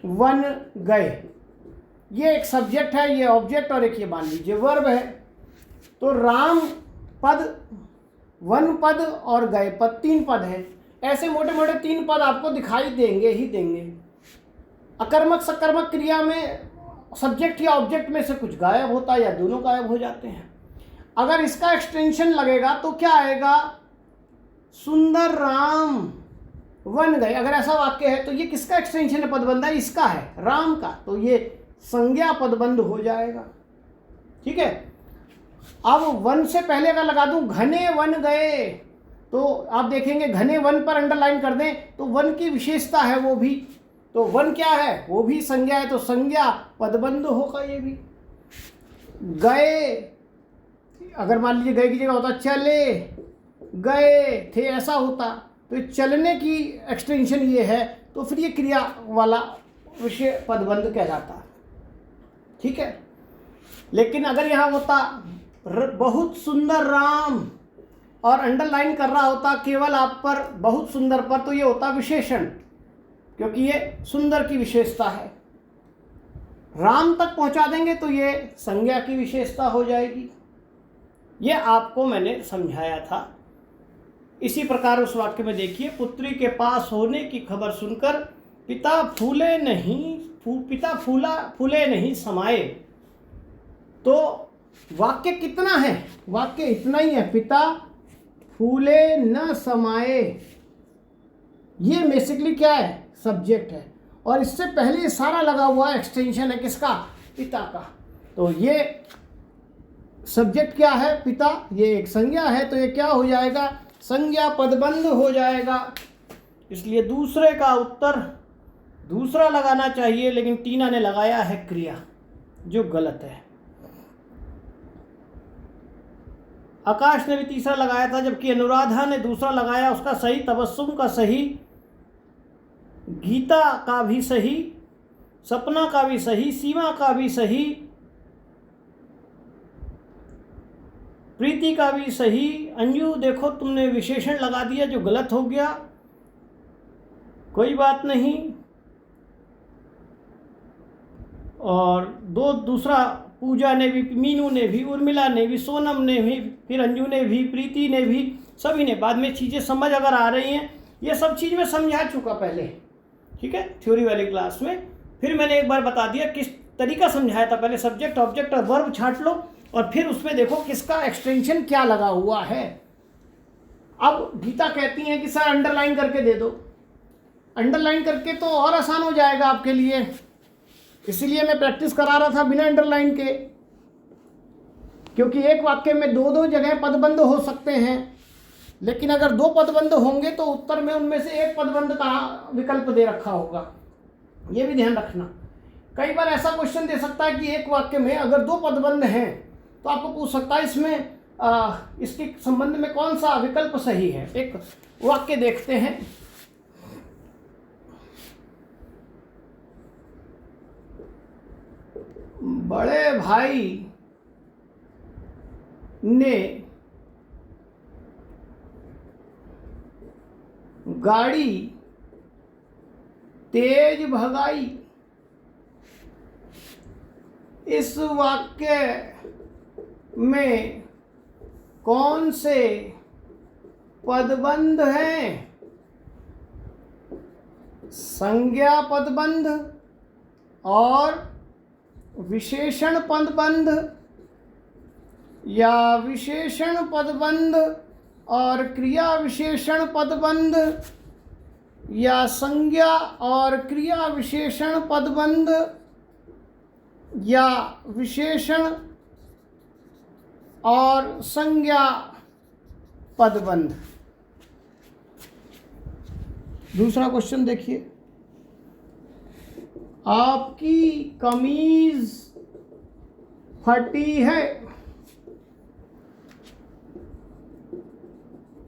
वन गए। ये एक सब्जेक्ट है, ये ऑब्जेक्ट, और एक ये मान लीजिए वर्ब है। तो राम पद, वन पद और गए पद, तीन पद हैं। ऐसे मोटे मोटे तीन पद आपको दिखाई देंगे ही देंगे। अकर्मक सकर्मक क्रिया में सब्जेक्ट या ऑब्जेक्ट में से कुछ गायब होता है या दोनों गायब हो जाते हैं। अगर इसका एक्सटेंशन लगेगा तो क्या आएगा? सुंदर राम वन गए। अगर ऐसा वाक्य है तो ये किसका एक्सटेंशन है? पदबंध है, इसका है, राम का। तो ये संज्ञा पदबंध हो जाएगा। ठीक है। अब वन से पहले अगर लगा दूं घने वन गए, तो आप देखेंगे घने वन पर अंडरलाइन कर दें तो वन की विशेषता है वो भी। तो वन क्या है? वो भी संज्ञा है, तो संज्ञा पदबंध होगा ये भी। गए, अगर मान लीजिए गए की जगह होता चले गए थे, ऐसा होता, तो चलने की एक्सटेंशन ये है, तो फिर ये क्रिया वाला विषय पदबंध कहलाता है। ठीक है। लेकिन अगर यहाँ होता बहुत सुंदर राम और अंडरलाइन कर रहा होता केवल आप पर, बहुत सुंदर पर, तो ये होता विशेषण, क्योंकि ये सुंदर की विशेषता है। राम तक पहुंचा देंगे तो ये संज्ञा की विशेषता हो जाएगी। ये आपको मैंने समझाया था। इसी प्रकार उस वाक्य में देखिए, पुत्री के पास होने की खबर सुनकर पिता फूले नहीं समाये। तो वाक्य कितना है? वाक्य इतना ही है, पिता फूले न समाये। ये बेसिकली क्या है? सब्जेक्ट है, और इससे पहले सारा लगा हुआ एक्सटेंशन है किसका? पिता का। तो ये सब्जेक्ट क्या है? पिता। ये एक संज्ञा है, तो ये क्या हो जाएगा? संज्ञा पदबंध हो जाएगा। इसलिए दूसरे का उत्तर दूसरा लगाना चाहिए, लेकिन टीना ने लगाया है क्रिया, जो गलत है। आकाश ने भी तीसरा लगाया था, जबकि अनुराधा ने दूसरा लगाया। उसका सही तबस्सुम का सही, गीता का भी सही, सपना का भी सही, सीमा का भी सही, प्रीति का भी सही। अंजू देखो तुमने विशेषण लगा दिया जो गलत हो गया, कोई बात नहीं। और दूसरा पूजा ने भी, मीनू ने भी, उर्मिला ने भी, सोनम ने भी, फिर अंजू ने भी, प्रीति ने भी, सभी ने। बाद में चीज़ें समझ अगर आ रही हैं, ये सब चीज़ मैं समझा चुका पहले, ठीक है, थ्योरी वाली क्लास में। फिर मैंने एक बार बता दिया किस तरीका समझाया था। पहले सब्जेक्ट, ऑब्जेक्ट और वर्ब छांट लो, और फिर उसमें देखो किसका एक्सटेंशन क्या लगा हुआ है। अब गीता कहती हैं कि सर अंडरलाइन करके दे दो। अंडरलाइन करके तो और आसान हो जाएगा आपके लिए, इसीलिए मैं प्रैक्टिस करा रहा था बिना अंडरलाइन के, क्योंकि एक वाक्य में दो जगह पदबंध हो सकते हैं, लेकिन अगर दो पदबंध होंगे तो उत्तर में उनमें से एक पदबंध का विकल्प दे रखा होगा, ये भी ध्यान रखना। कई बार ऐसा क्वेश्चन दे सकता है कि एक वाक्य में अगर दो पदबंध हैं तो आपको पूछ सकता है इसमें इसके संबंध में कौन सा विकल्प सही है। एक वाक्य देखते हैं। बड़े भाई ने गाड़ी तेज भगाई। इस वाक्य में कौन से पदबंध हैं? संज्ञा पदबंध और विशेषण पदबंध, या विशेषण पदबंध और क्रिया विशेषण पदबंध, या संज्ञा और क्रिया विशेषण पदबंध, या विशेषण और संज्ञा पदबंध। दूसरा क्वेश्चन देखिए। आपकी कमीज फटी है,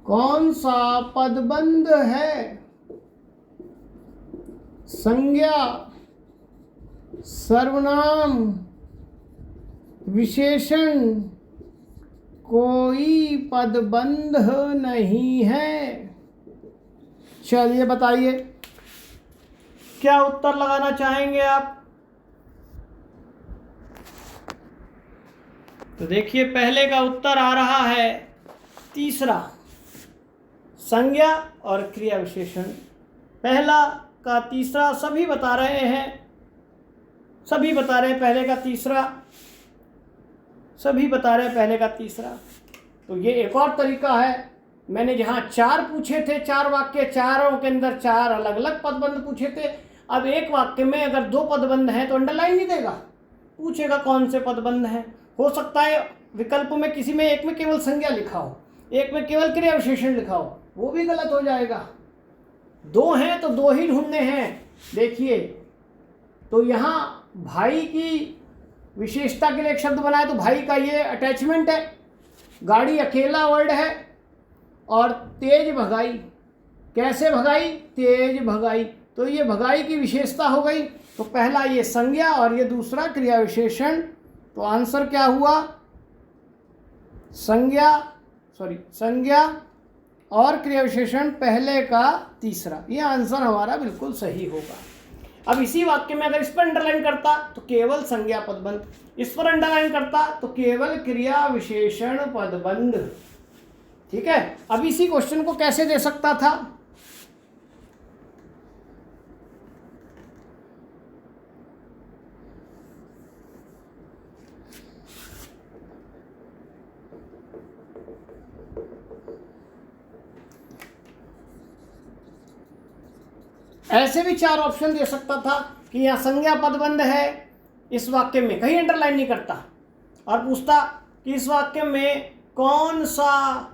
कौन सा पदबंध है? संज्ञा, सर्वनाम, विशेषण, कोई पदबंध नहीं है। चलिए बताइए क्या उत्तर लगाना चाहेंगे आप? तो देखिए पहले का उत्तर आ रहा है तीसरा, संज्ञा और क्रिया विशेषण। पहला का तीसरा सभी बता रहे हैं, सभी बता रहे हैं पहले का तीसरा, सभी बता रहे हैं पहले का तीसरा। तो ये एक और तरीका है। मैंने जहाँ 4 पूछे थे, 4 वाक्य, चारों के अंदर 4 अलग अलग पदबंध पूछे थे। अब एक वाक्य में अगर 2 पदबंध हैं तो अंडरलाइन नहीं देगा, पूछेगा कौन से पदबंध हैं। हो सकता है विकल्प में किसी में एक में केवल संज्ञा लिखा हो, एक में केवल क्रिया विशेषण लिखा हो, वो भी गलत हो जाएगा। 2 हैं तो 2 ही ढूंढने हैं। देखिए तो यहाँ भाई की विशेषता के लिए एक शब्द बनाए तो भाई का ये अटैचमेंट है, गाड़ी अकेला वर्ड है, और तेज भगाई, कैसे भगाई? तेज भगाई, तो ये भगाई की विशेषता हो गई। तो पहला ये संज्ञा और ये दूसरा क्रिया विशेषण। तो आंसर क्या हुआ? संज्ञा और क्रिया विशेषण पहले का तीसरा, ये आंसर हमारा बिल्कुल सही होगा। अब इसी वाक्य में अगर इस पर अंडरलाइन करता तो केवल संज्ञा पदबंध, इस पर अंडरलाइन करता तो केवल क्रिया विशेषण पदबंध। ठीक है। अब इसी क्वेश्चन को कैसे दे सकता था? ऐसे भी 4 ऑप्शन दे सकता था कि यहाँ संज्ञा पदबंध है, इस वाक्य में कहीं अंडरलाइन नहीं करता, और पूछता कि इस वाक्य में कौन सा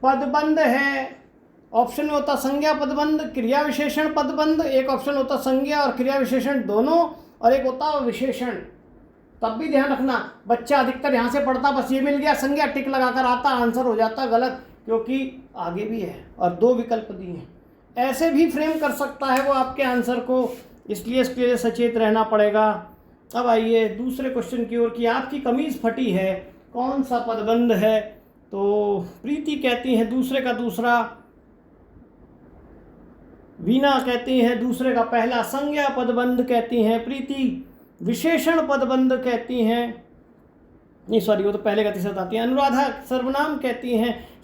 पदबंध है ऑप्शन में होता संज्ञा पदबंध, क्रिया विशेषण पदबंध, एक ऑप्शन होता संज्ञा और क्रिया विशेषण दोनों, और एक होता विशेषण। तब भी ध्यान रखना, बच्चा अधिकतर यहाँ से पढ़ता बस ये मिल गया संज्ञा टिक लगाकर आता, आंसर हो जाता गलत, क्योंकि आगे भी है और 2 विकल्प दिए हैं। ऐसे भी फ्रेम कर सकता है वो आपके आंसर को, इसलिए इसके लिए सचेत रहना पड़ेगा। अब आइए दूसरे क्वेश्चन की ओर कि आपकी कमीज फटी है, कौन सा पदबंध है? तो प्रीति कहती है दूसरे का दूसरा, वीना कहती है दूसरे का पहला, संज्ञा पदबंध कहती हैं प्रीति, विशेषण पदबंध कहती हैं, नहीं सॉरी वो तो पहले का तीसरा आती है, अनुराधा सर्वनाम कहती हैं,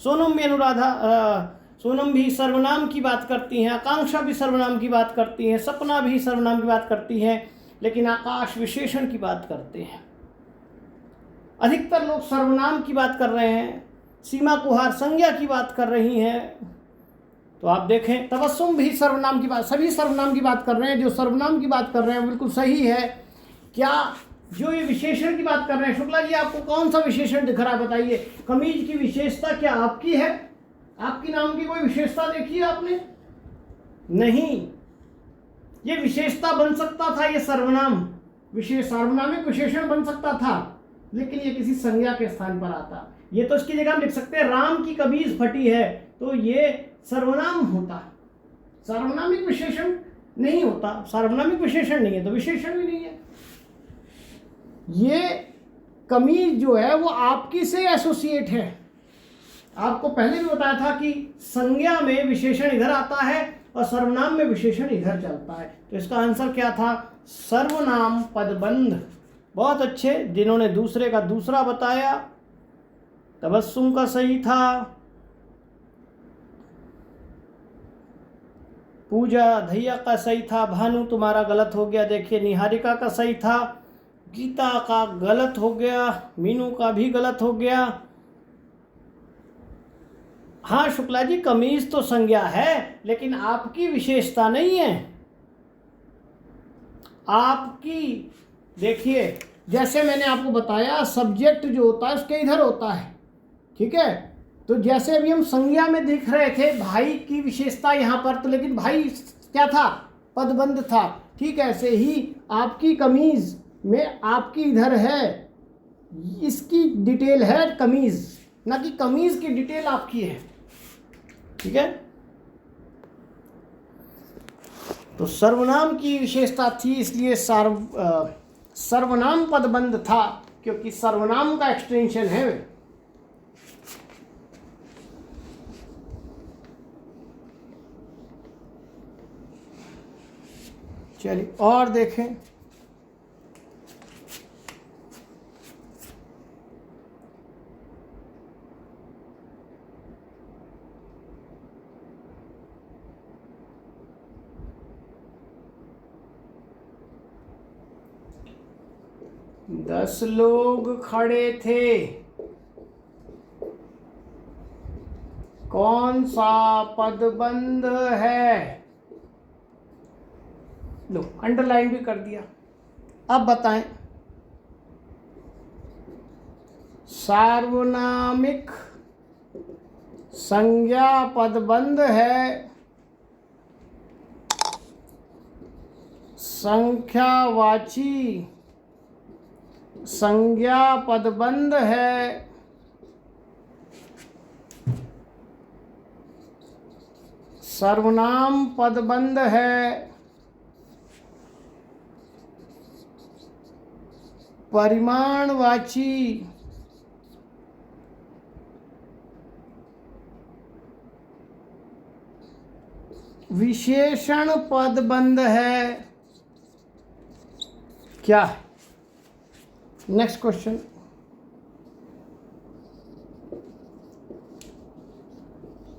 सोनम भी सर्वनाम की बात करती हैं, आकांक्षा भी सर्वनाम की बात करती हैं, सपना भी सर्वनाम की बात करती है, लेकिन आकाश विशेषण की बात करते हैं। अधिकतर लोग सर्वनाम की बात कर रहे हैं, सीमा कुहार संज्ञा की बात कर रही हैं। तो आप देखें तबस्सुम भी सर्वनाम की बात, सभी सर्वनाम की बात कर रहे हैं। जो सर्वनाम की बात कर रहे हैं बिल्कुल सही है। क्या जो ये विशेषण की बात कर रहे हैं, शुक्ला जी आपको कौन सा विशेषण दिख रहा है बताइए? कमीज की विशेषता क्या आपकी है? आपकी नाम की कोई विशेषता देखी है आपने? नहीं, ये विशेषता बन सकता था, ये सर्वनाम सार्वनामिक विशेषण बन सकता था, लेकिन ये किसी संज्ञा के स्थान पर आता। ये तो इसकी जगह हम लिख सकते हैं राम की कमीज फटी है, तो ये सर्वनाम होता, सार्वनामिक विशेषण नहीं होता। सार्वनामिक विशेषण नहीं है तो विशेषण भी नहीं है। ये कमीज जो है वो आपकी से एसोसिएट है। आपको पहले भी बताया था कि संज्ञा में विशेषण इधर आता है और सर्वनाम में विशेषण इधर चलता है। तो इसका आंसर क्या था? सर्वनाम पदबंध। बहुत अच्छे, जिन्होंने दूसरे का दूसरा बताया। तबस्सुम का सही था, पूजा धैया का सही था, भानु तुम्हारा गलत हो गया। देखिए निहारिका का सही था, गीता का गलत हो गया, मीनू का भी गलत हो गया। हाँ शुक्ला जी, कमीज तो संज्ञा है लेकिन आपकी विशेषता नहीं है। आपकी देखिए, जैसे मैंने आपको बताया सब्जेक्ट जो होता है उसके इधर होता है, ठीक है। तो जैसे अभी हम संज्ञा में देख रहे थे भाई की विशेषता यहाँ पर, तो लेकिन भाई क्या था? पदबंध था। ठीक ऐसे ही आपकी कमीज में आपकी इधर है, इसकी डिटेल है कमीज, ना कि कमीज की डिटेल आपकी है, ठीक है। तो सर्वनाम की विशेषता थी, इसलिए सर्वनाम पदबंध था, क्योंकि सर्वनाम का एक्सटेंशन है। चलिए और देखें। दस लोग खड़े थे, कौन सा पदबंध है? लो अंडरलाइन भी कर दिया। अब बताएं, सार्वनामिक संज्ञा पदबंध है, संख्यावाची संज्ञा पदबंध है, सर्वनाम पदबंध है, परिमाणवाची विशेषण पदबंध है। क्या है? Next question.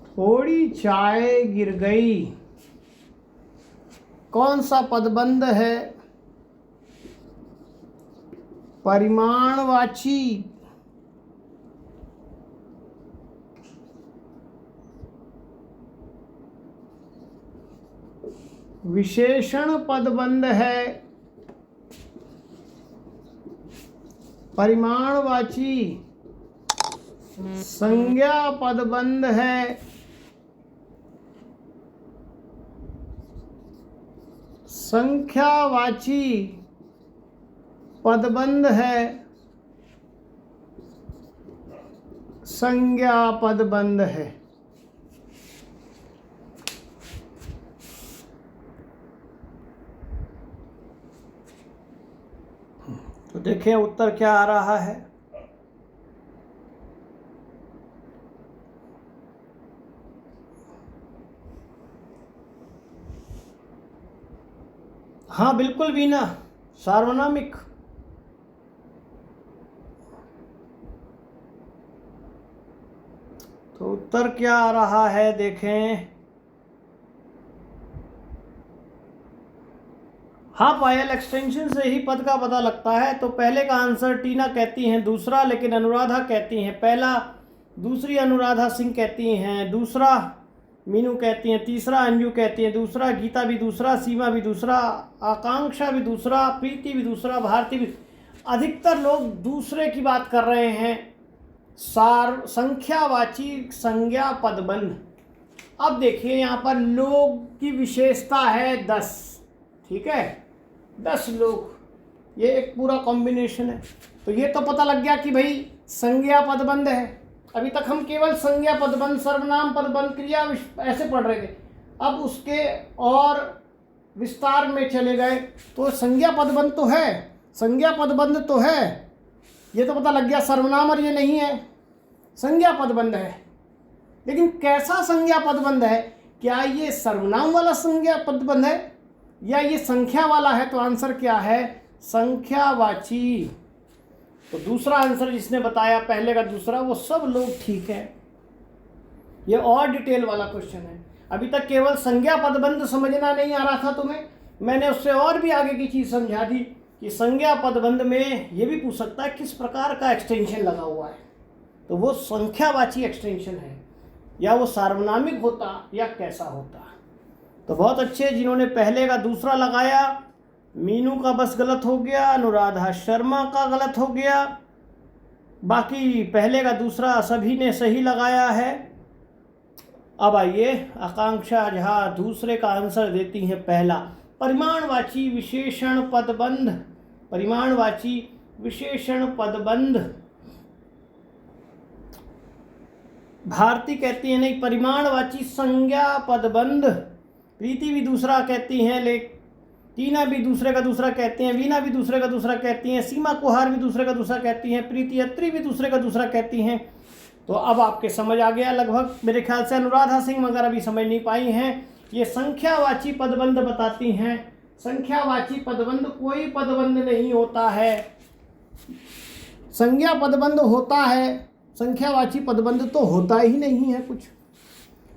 थोड़ी चाय गिर गई, कौन सा पदबंध है? परिमाणवाची विशेषण पदबंध है, परिमाणवाची संज्ञा पदबंध है, संख्यावाची पदबंध है, संज्ञा पदबंध है। तो देखें उत्तर क्या आ रहा है। हाँ बिल्कुल वीना, सार्वनामिक। तो उत्तर क्या आ रहा है देखें। हाँ पायल, एक्सटेंशन से ही पद का पता लगता है। तो पहले का आंसर टीना कहती हैं दूसरा, लेकिन अनुराधा कहती हैं पहला, दूसरी अनुराधा सिंह कहती हैं दूसरा, मीनू कहती हैं तीसरा, अंजू कहती हैं दूसरा, गीता भी दूसरा, सीमा भी दूसरा, आकांक्षा भी दूसरा, प्रीति भी दूसरा, भारती भी। अधिकतर लोग दूसरे की बात कर रहे हैं। संख्यावाची संज्ञा पदबंध। अब देखिए यहाँ पर लोग की विशेषता है 10, ठीक है, 10 लोग, ये एक पूरा कॉम्बिनेशन है। तो ये तो पता लग गया कि भाई संज्ञा पदबंध है। अभी तक हम केवल संज्ञा पदबंध, सर्वनाम पदबंध, क्रिया ऐसे पढ़ रहे थे। अब उसके और विस्तार में चले गए तो संज्ञा पदबंध तो है, संज्ञा पदबंध तो है, ये तो पता लग गया सर्वनाम और ये नहीं है, संज्ञा पदबंध है। लेकिन कैसा संज्ञा पदबंध है? क्या ये सर्वनाम वाला संज्ञा पदबंध है या ये संख्या वाला है? तो आंसर क्या है? संख्यावाची। तो दूसरा आंसर जिसने बताया, पहले का दूसरा, वो सब लोग ठीक है। ये और डिटेल वाला क्वेश्चन है। अभी तक केवल संज्ञा पदबंध समझना नहीं आ रहा था तुम्हें, मैंने उससे और भी आगे की चीज़ समझा दी कि संज्ञा पदबंध में ये भी पूछ सकता है किस प्रकार का एक्सटेंशन लगा हुआ है। तो वो संख्यावाची एक्सटेंशन है या वो सार्वनामिक होता या कैसा होता। तो बहुत अच्छे जिन्होंने पहले का दूसरा लगाया। मीनू का बस गलत हो गया, अनुराधा शर्मा का गलत हो गया, बाकी पहले का दूसरा सभी ने सही लगाया है। अब आइए, आकांक्षा झा दूसरे का आंसर देती हैं पहला, परिमाणवाची विशेषण पदबंध। परिमाणवाची विशेषण पदबंध। भारती कहती है नहीं, परिमाणवाची संज्ञा पदबंध। प्रीति भी दूसरा कहती हैं, टीना भी दूसरे का दूसरा कहती हैं, वीना भी दूसरे का दूसरा कहती हैं, सीमा कुहार भी दूसरे का दूसरा कहती हैं, प्रीति अत्री भी दूसरे का दूसरा कहती हैं। तो अब आपके समझ आ गया लगभग, मेरे ख्याल से अनुराधा सिंह मगर अभी समझ नहीं पाई हैं। ये संख्यावाची पदबंध बताती हैं। संख्यावाची पदबंध कोई पदबंध नहीं होता है, संज्ञा पदबंध होता है, संख्यावाची पदबंध तो होता ही नहीं है कुछ।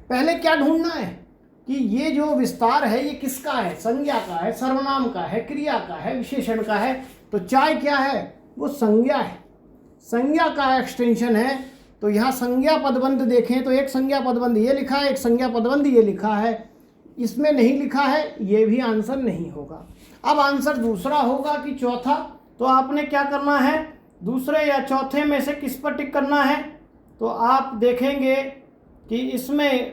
पहले क्या ढूंढना है कि ये जो विस्तार है ये किसका है? संज्ञा का है, सर्वनाम का है, क्रिया का है, विशेषण का है। तो चाय क्या है? वो संज्ञा है, संज्ञा का एक्सटेंशन है। तो यहाँ संज्ञा पदबंध देखें तो एक संज्ञा पदबंध ये लिखा है, एक संज्ञा पदबंध ये लिखा है, इसमें नहीं लिखा है, ये भी आंसर नहीं होगा। अब आंसर दूसरा होगा कि चौथा। तो आपने क्या करना है? दूसरे या चौथे में से किस पर टिक करना है? तो आप देखेंगे कि इसमें